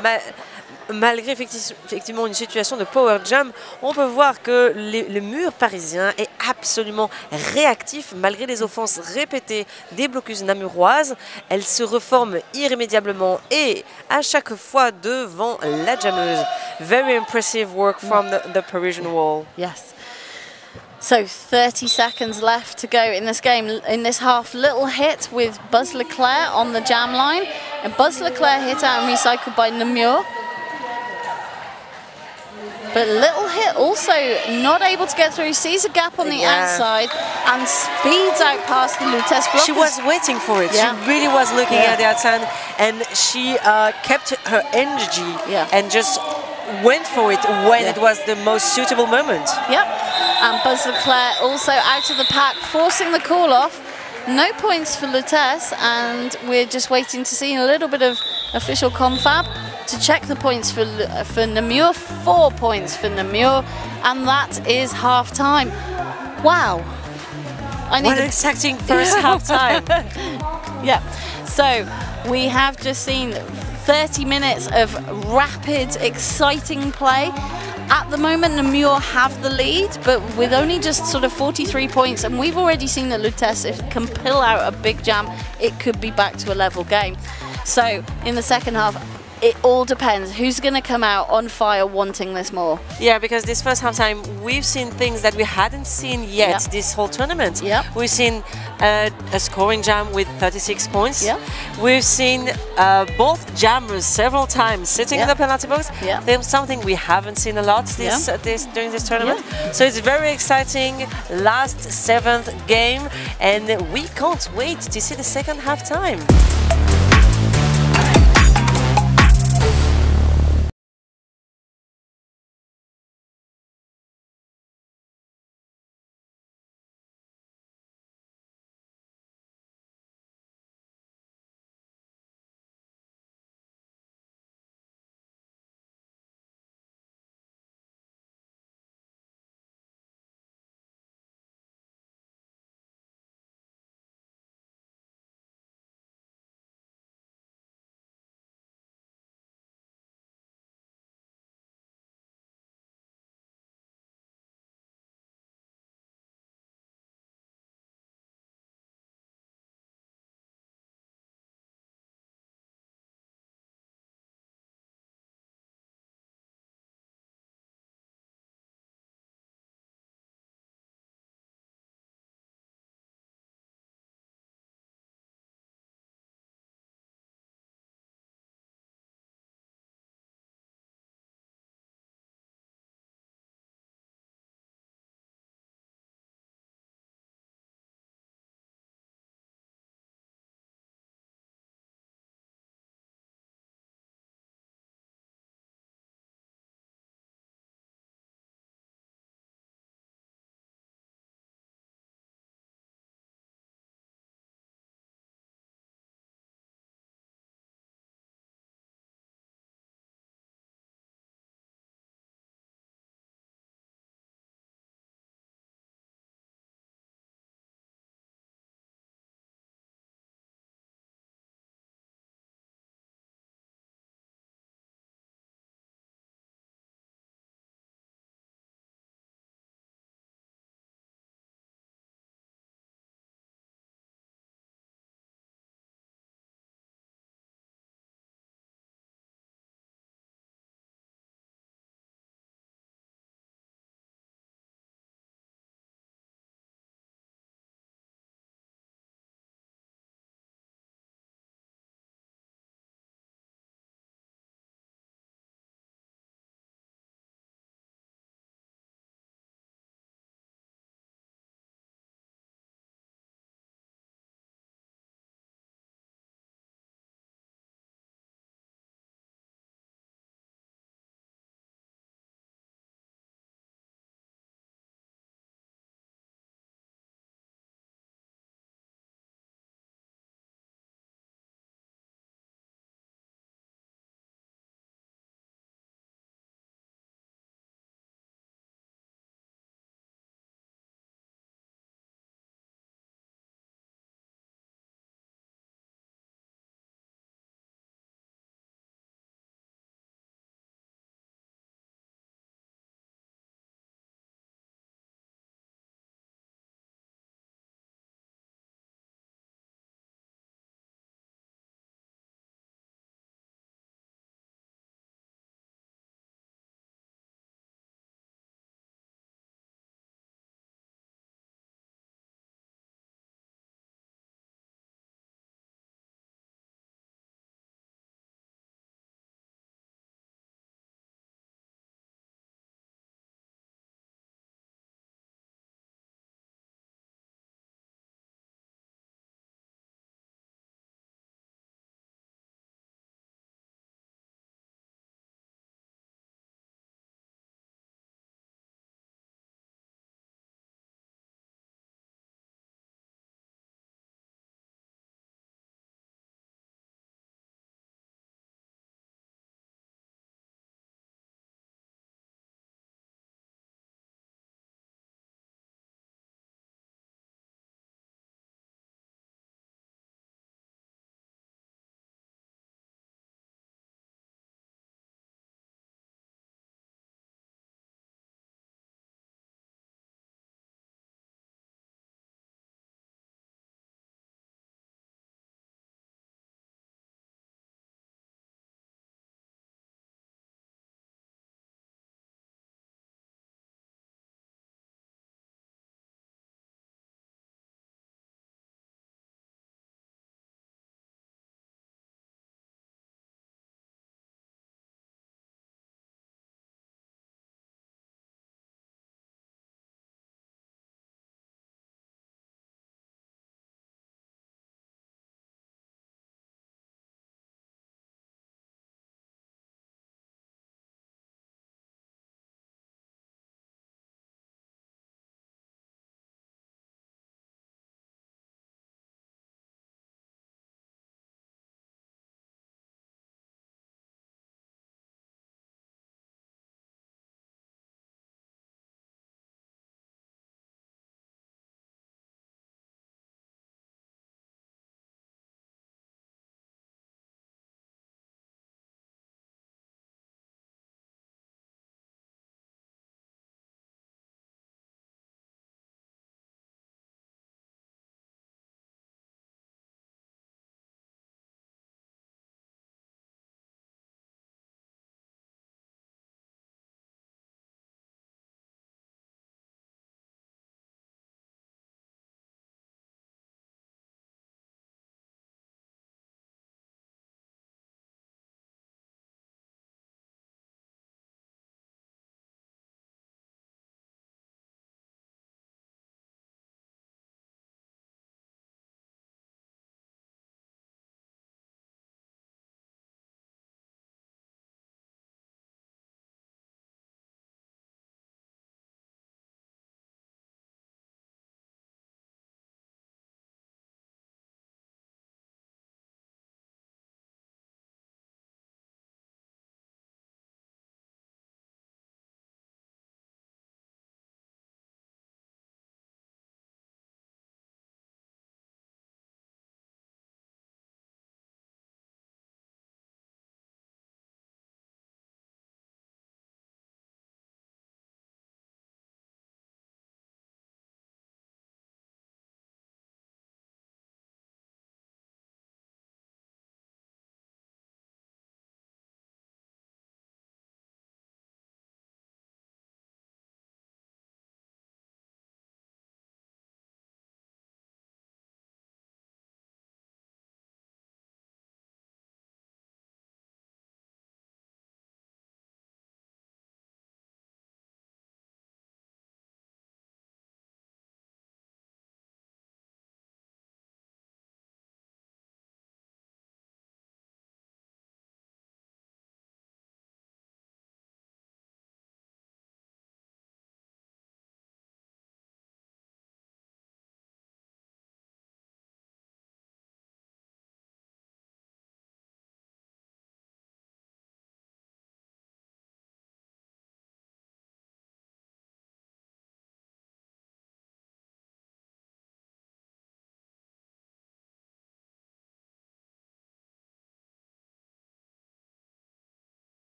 malgré effectivement une situation de power jam, on peut voir que le mur parisien est absolument réactif malgré les offenses répétées des blocus namuroises. Elle se reforme irrémédiablement et à chaque fois devant la jammeuse. Very impressive work from the Parisian wall. Yes. So 30 seconds left to go in this game, in this half. Little hit with Buzz Leclerc on the jam line, and Buzz Leclerc hit out and recycled by Namur. But Little Hit also not able to get through, sees a gap on the outside and speeds out past the Lutece blockers. She was waiting for it. Yeah. She really was looking at the outside, and she kept her energy and just went for it when it was the most suitable moment. Yep. And Buzz Leclerc also out of the pack, forcing the call off. No points for Lutece, and we're just waiting to see a little bit of official confab to check the points for Namur. 4 points for Namur, and that is half time. Wow. What an exciting first half time. Yeah. So we have just seen 30 minutes of rapid, exciting play. At the moment, Namur have the lead, but with only just sort of 43 points, and we've already seen that Lutece, if it can pull out a big jam, it could be back to a level game. So in the second half, it all depends who's going to come out on fire wanting this more. Yeah, because this first half time we've seen things that we hadn't seen yet this whole tournament. We've seen a scoring jam with 36 points. We've seen both jammers several times sitting in the penalty box. There's something we haven't seen a lot during this tournament. So it's very exciting. Last 7th game, and we can't wait to see the second half time.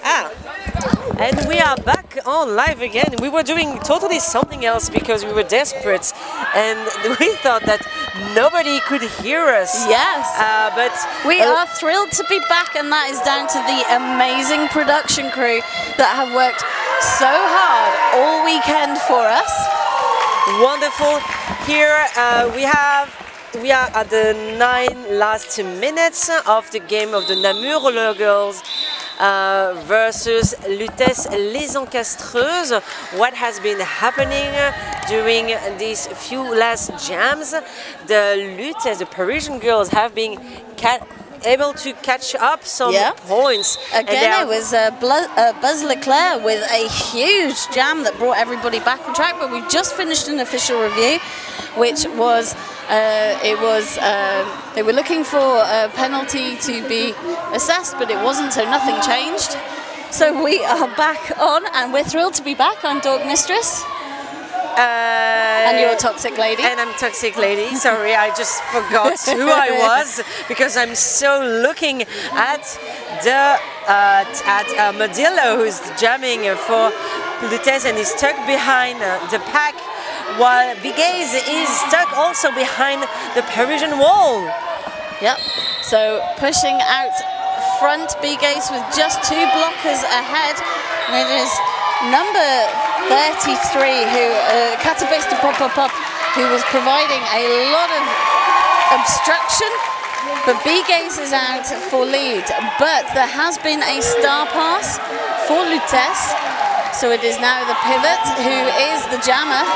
And we are back on live again. We were doing totally something else because we were desperate and we thought that nobody could hear us. Yes. But we are thrilled to be back, and that is down to the amazing production crew that have worked so hard all weekend for us. Wonderful. Here we are at the 9 last minutes of the game of the Namur Roller Girls versus Lute Les Encastreuses. What has been happening during these few last jams? The Lute, the Parisian girls, have been able to catch up some points. Again, it was Buzz Leclerc with a huge jam that brought everybody back on track, but we've just finished an official review, which was they were looking for a penalty to be assessed, but it wasn't, so nothing changed. So we are back on, and we're thrilled to be back. I'm Dog Mistress. And you're Toxic Lady. And I'm Toxic Lady. Sorry, I just forgot who I was because I'm so looking at the Armadillo, who's jamming for Lute and is stuck behind the pack, while Bigaze is stuck also behind the Parisian wall. Yep. So pushing out front, Bigaze with just 2 blockers ahead, and it is number 33, who Catabista Pop, who was providing a lot of obstruction, but Bigaze is out for lead. But there has been a star pass for Lute, so it is now the pivot who is the jammer.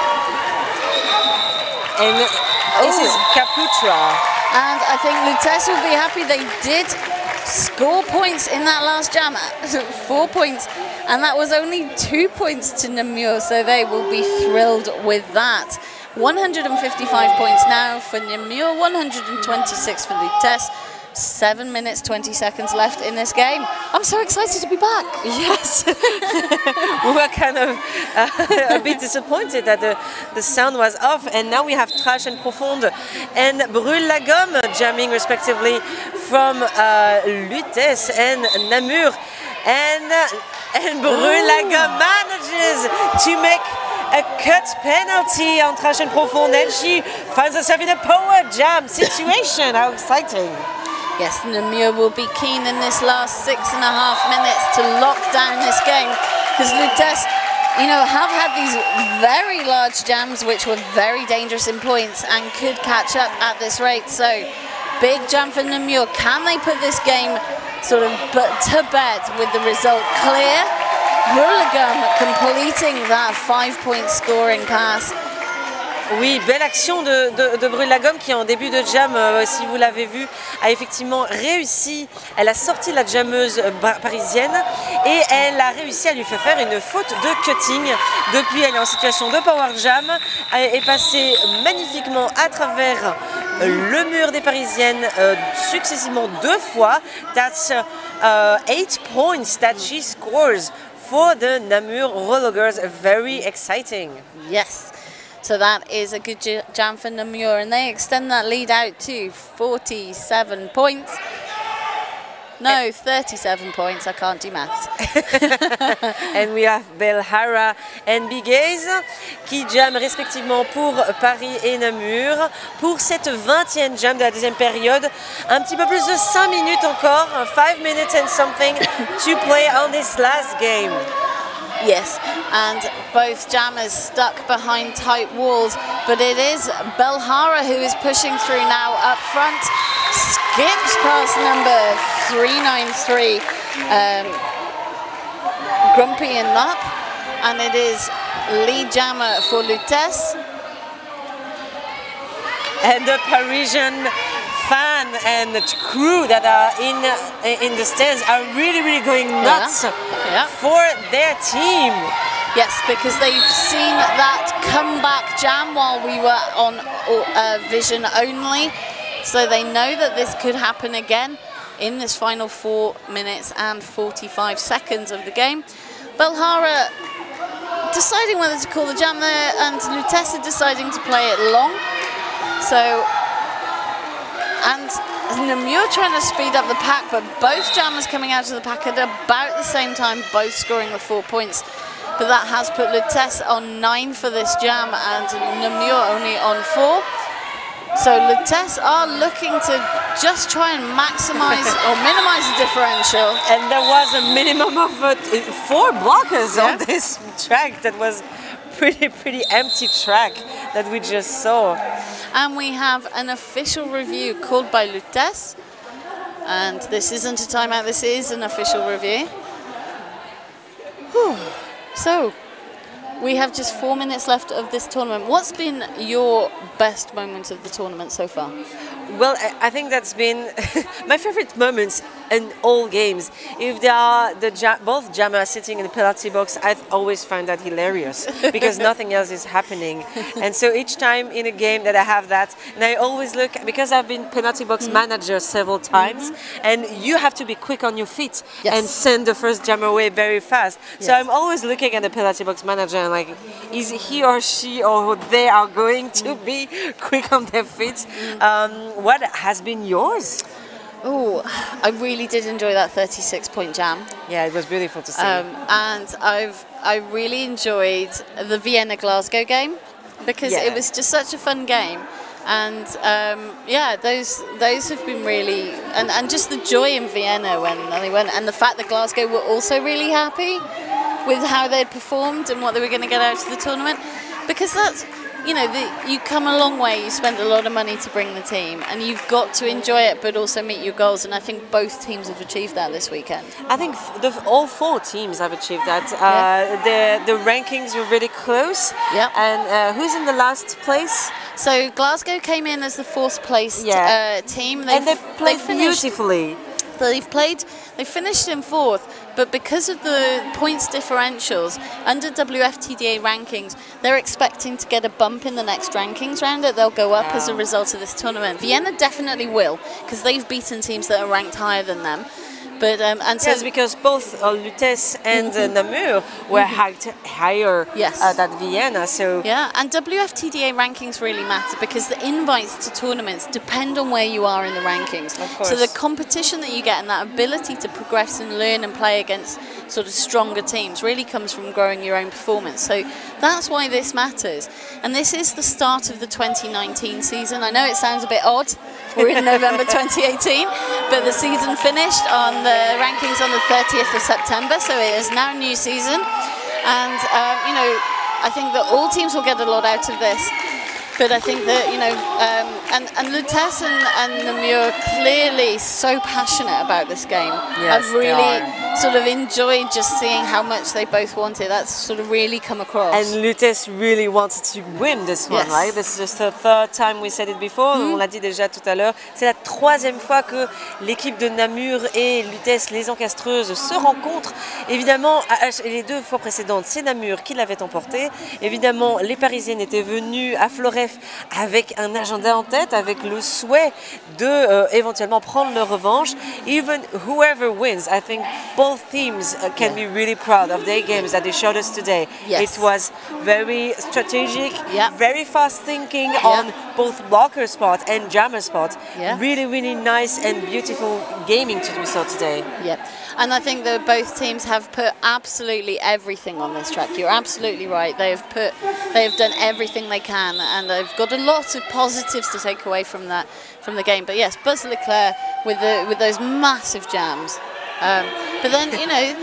And this is Caputra. And I think Lute will be happy they did score points in that last jam. 4 points, and that was only 2 points to Namur, so they will be thrilled with that. 155 points now for Namur, 126 for Lute. 7 minutes 20 seconds left in this game. I'm so excited to be back. Yes. We were kind of a bit disappointed that the sound was off, and now we have Trash and Profonde and Brûle la Gomme jamming respectively from Lute and Namur, and Brûle la Gomme manages to make a cut penalty on Trash and Profonde, and she finds herself in a power jam situation. How exciting. Yes, Namur will be keen in this last 6.5 minutes to lock down this game, because Lute, you know, have had these very large jams which were very dangerous in points and could catch up at this rate. So big jam for Namur. Can they put this game sort of to bed with the result clear? Brûle la Gomme completing that 5-point scoring pass. Oui, belle action de Brûle la Gomme qui en début de jam, si vous l'avez vu, a effectivement réussi. Elle a sorti la jammeuse parisienne et elle a réussi à lui faire une faute de cutting. Depuis, elle est en situation de power jam, elle est passée magnifiquement à travers le mur des Parisiennes successivement 2 fois. That's 8 points that she scores for the Namur Roller Girls. Very exciting. Yes. So that is a good jam for Namur, and they extend that lead out to 47 points. No, 37 points, I can't do maths. And we have Belhara and Bigaze qui jam respectivement pour Paris et Namur pour cette 20e jam de la deuxième période. Un petit peu plus de 5 minutes encore, 5 minutes and something to play on this last game. Yes, and both jammers stuck behind tight walls, but it is Belhara who is pushing through now up front. Skips past number 393, Grumpy and Nup, and it is lead jammer for Lute. And the Parisian fan and the crew that are in the stands are really going nuts for their team. Yes, because they've seen that comeback jam while we were on vision only, so they know that this could happen again in this final 4 minutes and 45 seconds of the game. Belhara deciding whether to call the jam there, and Lutessa deciding to play it long. So, and Namur trying to speed up the pack, but both jammers coming out of the pack at about the same time, both scoring the 4 points. But that has put Lute on 9 for this jam and Namur only on 4. So Lute are looking to just try and maximize or minimize the differential. And there was a minimum of 4 blockers on this track. That was pretty empty track that we just saw. And we have an official review called by Lute. And this isn't a timeout, this is an official review. Whew. So, we have just 4 minutes left of this tournament. What's been your best moment of the tournament so far? Well, I think that's been my favorite moments in all games. If there are both jammers sitting in the penalty box, I always find that hilarious because nothing else is happening. And so each time in a game that I have that, and I always look, because I've been penalty box manager several times, and you have to be quick on your feet and send the first jammer away very fast. So I'm always looking at the penalty box manager and like, is he or she or they are going to be quick on their feet? What has been yours? Oh, I really did enjoy that 36-point jam. Yeah, it was beautiful to see. And I really enjoyed the Vienna Glasgow game because it was just such a fun game. And yeah, those have been really, and just the joy in Vienna when they went, and the fact that Glasgow were also really happy with how they'd performed and what they were going to get out of the tournament, because that's, you know, you come a long way, you spend a lot of money to bring the team, and you've got to enjoy it but also meet your goals, and I think both teams have achieved that this weekend. I think all 4 teams have achieved that. The rankings were really close. Yeah. And who's in the last place? So Glasgow came in as the 4th placed team. And they played beautifully. They finished in 4th, but because of the points differentials under WFTDA rankings, they're expecting to get a bump in the next rankings round. They'll go up as a result of this tournament. Vienna definitely will, because they've beaten teams that are ranked higher than them. But and so yes, because both Lute and Namur were ranked higher than Vienna. So yeah, and WFTDA rankings really matter because the invites to tournaments depend on where you are in the rankings. Of course. So the competition that you get and that ability to progress and learn and play against sort of stronger teams really comes from growing your own performance. So that's why this matters. And this is the start of the 2019 season. I know it sounds a bit odd. We're in November 2018, but the season finished on the rankings on the 30th of September, so it is now a new season. And, you know, I think that all teams will get a lot out of this. But I think that, you know, and Lute and Namur are clearly so passionate about this game. Yes, I've really sort of enjoyed just seeing how much they both wanted. That's sort of really come across. And Lute really wanted to win this one, right? This is just the 3rd time we said it before. On l'a dit déjà tout à l'heure. C'est la 3e fois que l'équipe de Namur et Lute, les encastreuses, se rencontrent. Évidemment, les 2 fois précédentes, c'est Namur qui l'avait emporté. Évidemment, les Parisiennes étaient venues à Floref avec un agenda en tête, avec le souhait de éventuellement prendre leur revanche. Even whoever wins, I think both teams can be really proud of their games that they showed us today. Yes. It was very strategic, very fast thinking on both blocker spot and jammer spot. Really, really nice and beautiful gaming we saw today. And I think that both teams have put absolutely everything on this track. You're absolutely right. They have done everything they can, and they've got a lot of positives to take away from the game. But yes, Buzz Leclerc with those massive jams. But then, you know,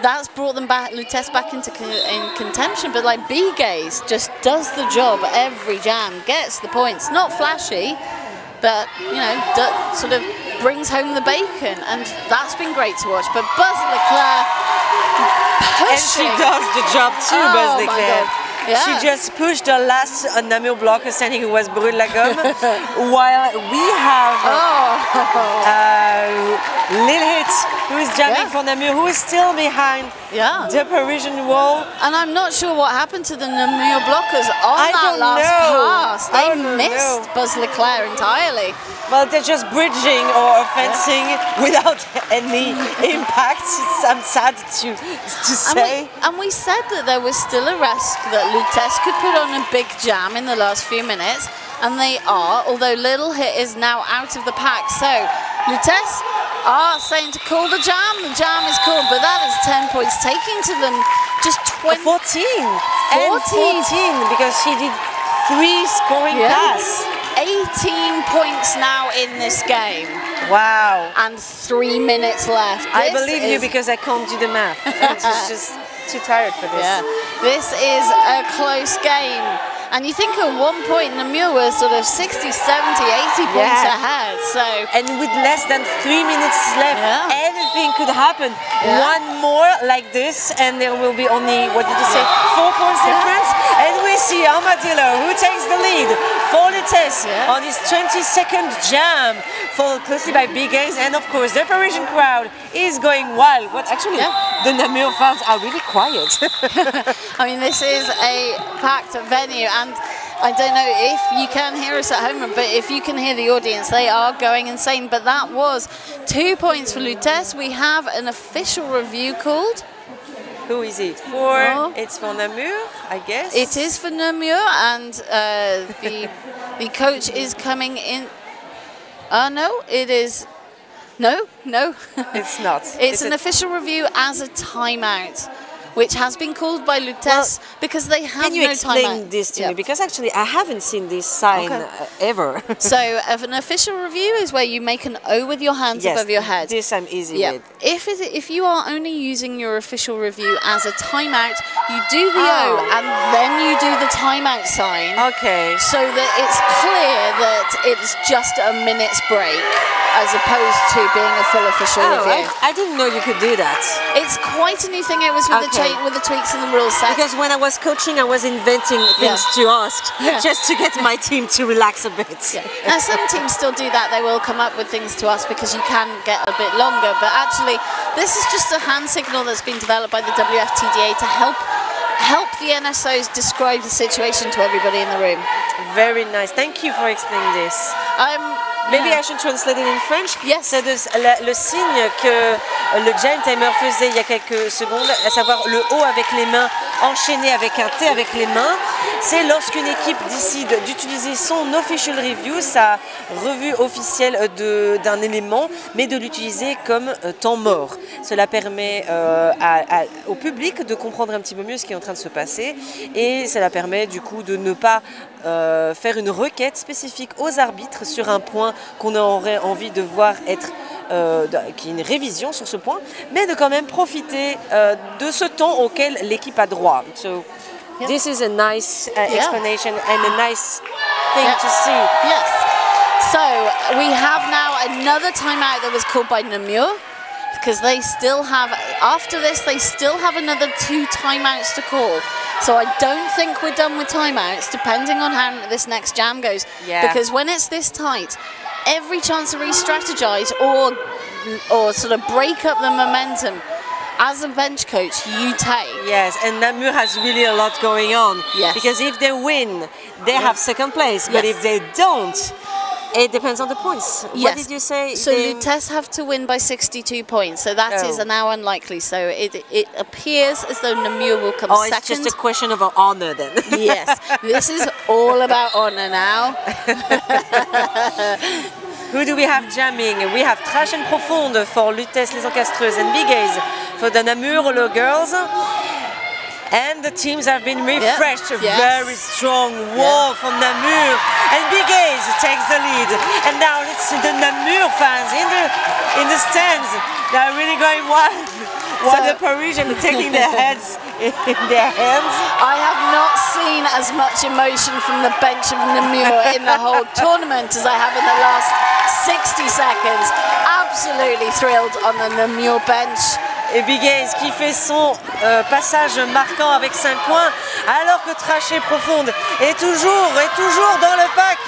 that's brought them back, Lute back into contention. But like B-Gaze just does the job every jam, gets the points. Not flashy, but you know, sort of brings home the bacon, and that's been great to watch. But Buzz Leclerc pushing. And she does the job too, Buzz Leclerc. She just pushed the last Namur blocker standing, who was Brûle la Gomme, while we have Lute, who is jamming for Namur, who is still behind the Parisian wall. And I'm not sure what happened to the Namur blockers on that last pass. They missed Buzz Leclerc entirely. Well, they're just bridging or fencing without any impact. I'm sad to say. And we said that there was still a risk that Lute could put on a big jam in the last few minutes, and they are, although Little Hit is now out of the pack. So Lute are saying to call the jam is called, but that is 10 points, taking to them just 14. 14, because she did 3 scoring passes. 18 points now in this game. Wow. And 3 minutes left. I believe you because I can't do the math. I'm just too tired for this. Yeah. This is a close game. And you think at one point Namur was sort of 60, 70, 80 points ahead. So, and with less than 3 minutes left, anything could happen. One more like this and there will be only, what did you say, 4 points difference? And we see Armadillo, who takes the lead for Lute on his 22nd jam, followed closely by Big A's, and of course the Parisian crowd is going wild. But actually, the Namur fans are really quiet. I mean, this is a packed venue, and I don't know if you can hear us at home, but if you can hear the audience, they are going insane. But that was 2 points for Lute. We have an official review called. Who is it for? It's for Namur, I guess. It is for Namur, and the coach is coming in. No, it is. No. It's not. It's an official review as a timeout, which has been called by Lute because they have no timeout. Can you explain this to me? Because actually I haven't seen this sign ever. So an official review is where you make an O with your hands above your head. This I'm easy with. If you are only using your official review as a timeout, you do the O and then you do the timeout sign. Okay. So that it's clear that it's just a minute's break as opposed to being a full official review. I didn't know you could do that. It's quite a new thing. It was with the tweaks in the rules set. Because when I was coaching, I was inventing things to ask just to get my team to relax a bit. Now some teams still do that. They will come up with things to ask because you can get a bit longer. But actually, this is just a hand signal that's been developed by the WFTDA to help the NSOs describe the situation to everybody in the room. Very nice. Thank you for explaining this. Maybe I should translate it in French. Yes. C'est le signe que le Giant Timer faisait il y a quelques secondes, à savoir le O avec les mains enchaîné avec un T avec les mains. C'est lorsqu'une équipe décide d'utiliser son official review, sa revue officielle d'un élément, mais de l'utiliser comme temps mort. Cela permet au public de comprendre un petit peu mieux ce qui est en train de se passer et cela permet du coup de ne pas faire une requête spécifique aux arbitres sur un point qu'on aurait envie de voir être qui est une révision sur ce point, mais de quand même profiter de ce temps auquel l'équipe a droit. So, this is a nice explanation and a nice thing to see. Yes. So we have now another timeout that was called by Namur, because they still have, after this, they still have another 2 timeouts to call. So I don't think we're done with timeouts, depending on how this next jam goes. Because when it's this tight, every chance to re-strategize or sort of break up the momentum, as a bench coach, you take. Yes, and Namur has really a lot going on. Yes. Because if they win, they have second place. But if they don't, it depends on the points. What did you say? So Lute have to win by 62 points. So that is now unlikely. So it appears as though Namur will come second. It's just a question of honor then. Yes, this is all about honor now. Who do we have jamming? We have Trash and Profonde for Lute les Encastreuses and Big A's for the Namur girls. And the teams have been refreshed. Very strong wall from Namur. And Big A's takes the lead. And now it's the Namur fans in the stands. They are really going wild. While the Parisians are taking their heads in their hands. I have not seen as much emotion from the bench of Namur in the whole tournament as I have in the last 60 seconds. Absolutely thrilled on the Namur bench. Et Big A's qui fait son passage marquant avec 5 points. alors que Trachée Profonde est toujours dans le pack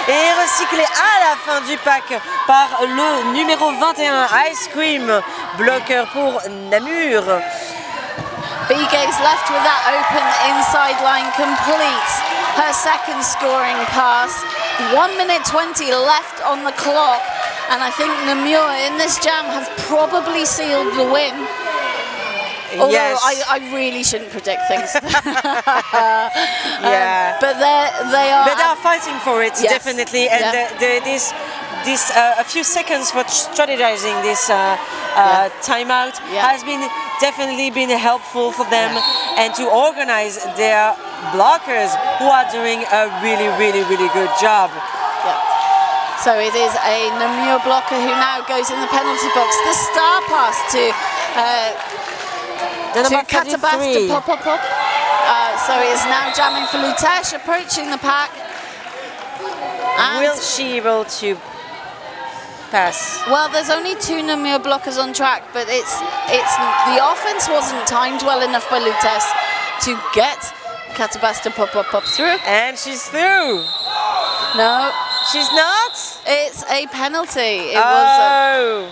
et est recyclé à la fin du pack par le numéro 21, Ice Cream, bloqueur pour Namur. Biget's left with that open inside line, completes her second scoring pass. 1 minute 20 left on the clock, and I think Namur in this jam have probably sealed the win. Although yes. I really shouldn't predict things. Yeah. But they are. But they are fighting for it, yes. definitely, and this a few seconds for strategizing this timeout has definitely been helpful for them, and to organize their blockers who are doing a really good job. So it is a Namur blocker who now goes in the penalty box. The star pass to Katabas to pop. So he is now jamming for Lute, approaching the pack. And will she able to pass? Well, there's only 2 Namur blockers on track, but it's the offense wasn't timed well enough by Lute to get Katabas to pop through. And she's through. No, she's not. It's a penalty. It was.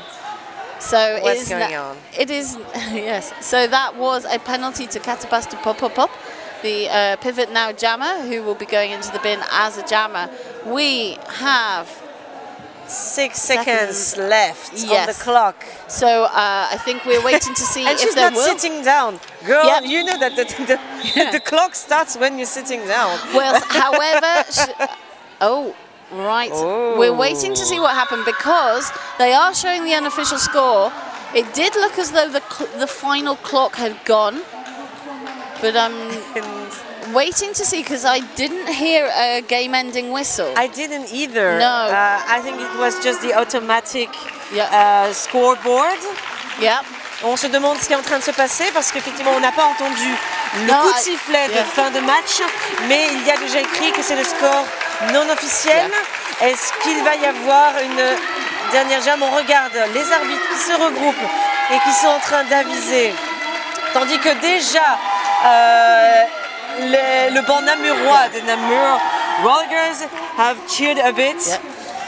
So what's going on? It is, yes. So that was a penalty to Katabas to pop, the pivot now jammer, who will be going into the bin as a jammer. We have 6 seconds left on the clock. So I think we're waiting to see and if she's there not sitting down. Girl, yep. You know that the clock starts when you're sitting down. Well, however, right. Oh. We're waiting to see what happened because they are showing the unofficial score. It did look as though the final clock had gone, but I'm waiting to see because I didn't hear a game-ending whistle. I didn't either. No. I think it was just the automatic scoreboard. Yeah. On se demande ce qui est en train de se passer parce qu'effectivement on n'a pas entendu le coup de sifflet de fin de match, mais il y a déjà écrit que c'est le score non officiel. Est-ce qu'il va y avoir une dernière jam? On regarde les arbitres qui se regroupent et qui sont en train d'aviser, tandis que déjà le banc namurois de Namur Rollers have cheered a bit.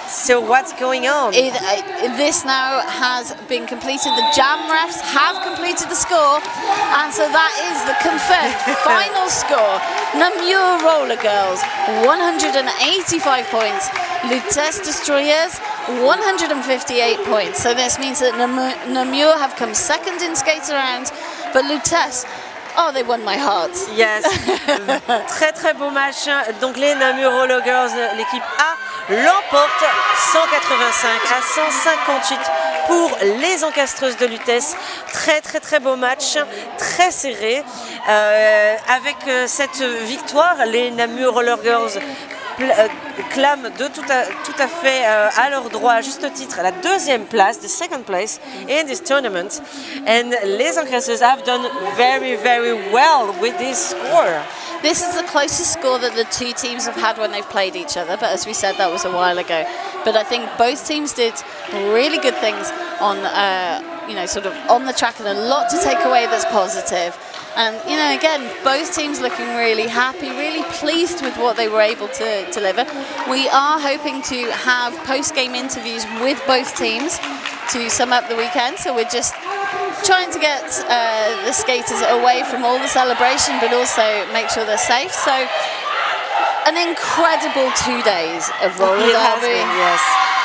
So what's going on? This now has been completed. The jam refs have completed the score, and so that is the confirmed final score. Namur Roller Girls 185 points, Lute Destroyeuses 158 points. So this means that Namur have come second in skater round, but Lute, oh, they won my heart. Yes. Très beau match. Donc les Namur Roller Girls, l'équipe A, l'emporte 185 à 158 pour les encastreuses de Lutèce. Très beau match, très serré. Avec cette victoire, les Namur Roller Girls clament de tout à fait à leur droit, à juste titre, la deuxième place, the second place in this tournament. And les encastreuses have done very well with this score. This is the closest score that the 2 teams have had when they've played each other, but as we said, that was a while ago. But I think both teams did really good things on, sort of on the track, and a lot to take away that's positive. And, again, both teams looking really happy, really pleased with what they were able to deliver. We are hoping to have post-game interviews with both teams to sum up the weekend, so we're just trying to get the skaters away from all the celebration, but also make sure they're safe. So an incredible 2 days of roller derby,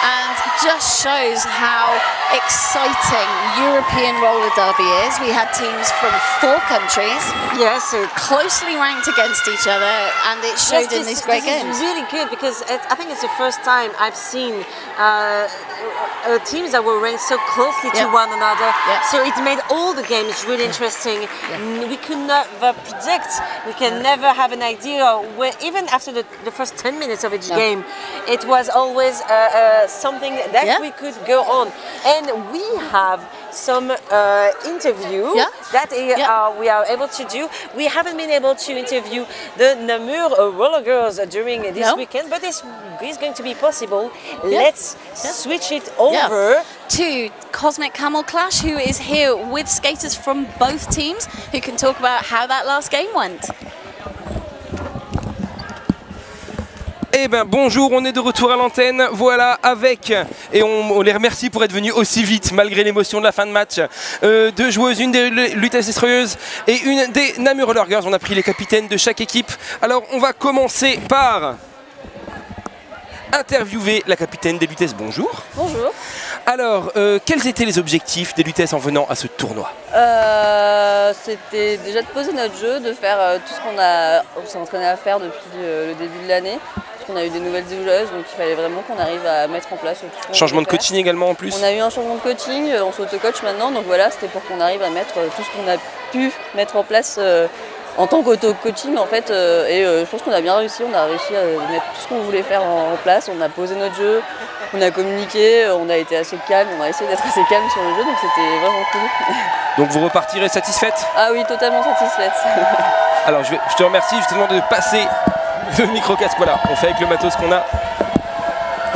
and just shows how exciting European roller derby is. We had teams from 4 countries, closely ranked against each other, and it showed in these great games. It's really good because I think it's the first time I've seen teams that were ranked so closely to one another. So it made all the games really interesting. We could never predict, we can never have an idea where, even after the first 10 minutes of each game, it was always something that we could go on. And we have some interview that we are able to do. We haven't been able to interview the Namur Roller Girls during this weekend, but this is going to be possible. Let's switch it over to Cosmic Camel Clash, who is here with skaters from both teams, who can talk about how that last game went. Eh ben bonjour, on est de retour à l'antenne, voilà, avec, et on les remercie pour être venus aussi vite malgré l'émotion de la fin de match, deux joueuses, une des Lute Destroyeuses et une des Namur Roller Girls. On a pris les capitaines de chaque équipe. Alors on va commencer par interviewer la capitaine des Lutes. Bonjour. Bonjour. Alors, quels étaient les objectifs des Lutes en venant à ce tournoi? C'était déjà de poser notre jeu, de faire tout ce qu'on s'est entraîné à faire depuis le début de l'année. On a eu des nouvelles joueuses, donc il fallait vraiment qu'on arrive à mettre en place tout ce qu'on Changement de coaching également en plus. On a eu un changement de coaching, on s'auto-coach maintenant, donc voilà, c'était pour qu'on arrive à mettre tout ce qu'on a pu mettre en place en tant qu'auto-coaching en fait. Je pense qu'on a bien réussi, on a réussi à mettre tout ce qu'on voulait faire en place, on a posé notre jeu, on a communiqué, on a été assez calme, on a essayé d'être assez calme sur le jeu, donc c'était vraiment cool. Donc vous repartirez satisfaite? Ah oui, totalement satisfaite. Alors je te remercie, je te demande de passer le micro-casque, voilà, on fait avec le matos qu'on a.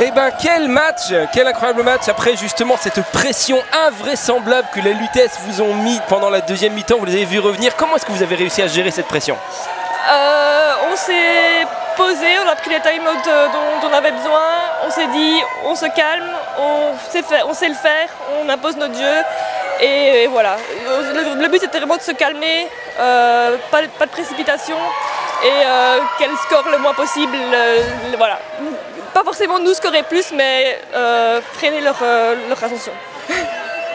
Eh ben quel match, quel incroyable match après justement cette pression invraisemblable que les Lutes vous ont mis pendant la deuxième mi-temps, vous les avez vus revenir. Comment est-ce que vous avez réussi à gérer cette pression? On s'est posé, on a pris les time-out dont on avait besoin, on s'est dit on se calme, on sait le faire, on impose notre jeu et voilà. Le but c'était vraiment de se calmer, pas de précipitation et qu'elle score le moins possible, voilà. Pas forcément nous scorer plus, mais freiner leur ascension.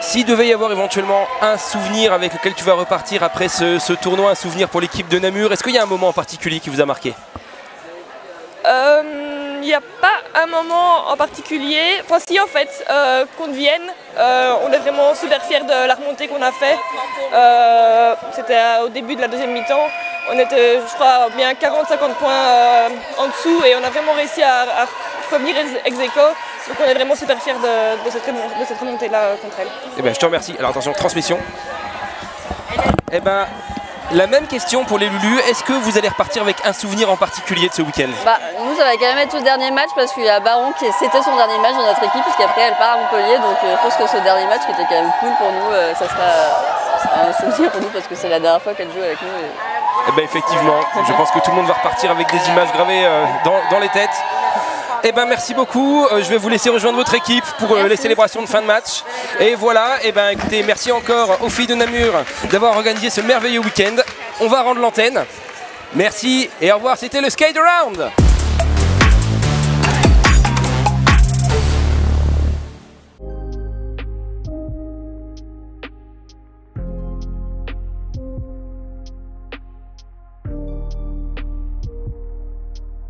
S'il devait y avoir éventuellement un souvenir avec lequel tu vas repartir après ce tournoi, un souvenir pour l'équipe de Namur, est-ce qu'il y a un moment en particulier qui vous a marqué? Il n'y a pas un moment en particulier. Enfin si en fait, contre Vienne, on est vraiment super fiers de la remontée qu'on a fait. C'était au début de la deuxième mi-temps. On était, je crois, bien 40-50 points en dessous et on a vraiment réussi à revenir ex aequo. Donc on est vraiment super fiers de cette remontée-là contre elle. Eh ben, je te remercie. Alors attention, transmission. Eh ben, la même question pour les Lulu. Est-ce que vous allez repartir avec un souvenir en particulier de ce week-end? Nous, ça va quand même être ce dernier match parce qu'il y a Baron qui c'était son dernier match dans notre équipe puisqu'après elle part à Montpellier. Donc je pense que ce dernier match qui était quand même cool pour nous, ça sera un souvenir pour nous parce que c'est la dernière fois qu'elle joue avec nous. Eh ben, effectivement, je pense que tout le monde va repartir avec des images gravées dans les têtes. Eh ben merci beaucoup, je vais vous laisser rejoindre votre équipe pour les célébrations de fin de match. Et voilà, eh ben écoutez, merci encore aux filles de Namur d'avoir organisé ce merveilleux week-end. On va rendre l'antenne. Merci et au revoir, c'était le Skate Around.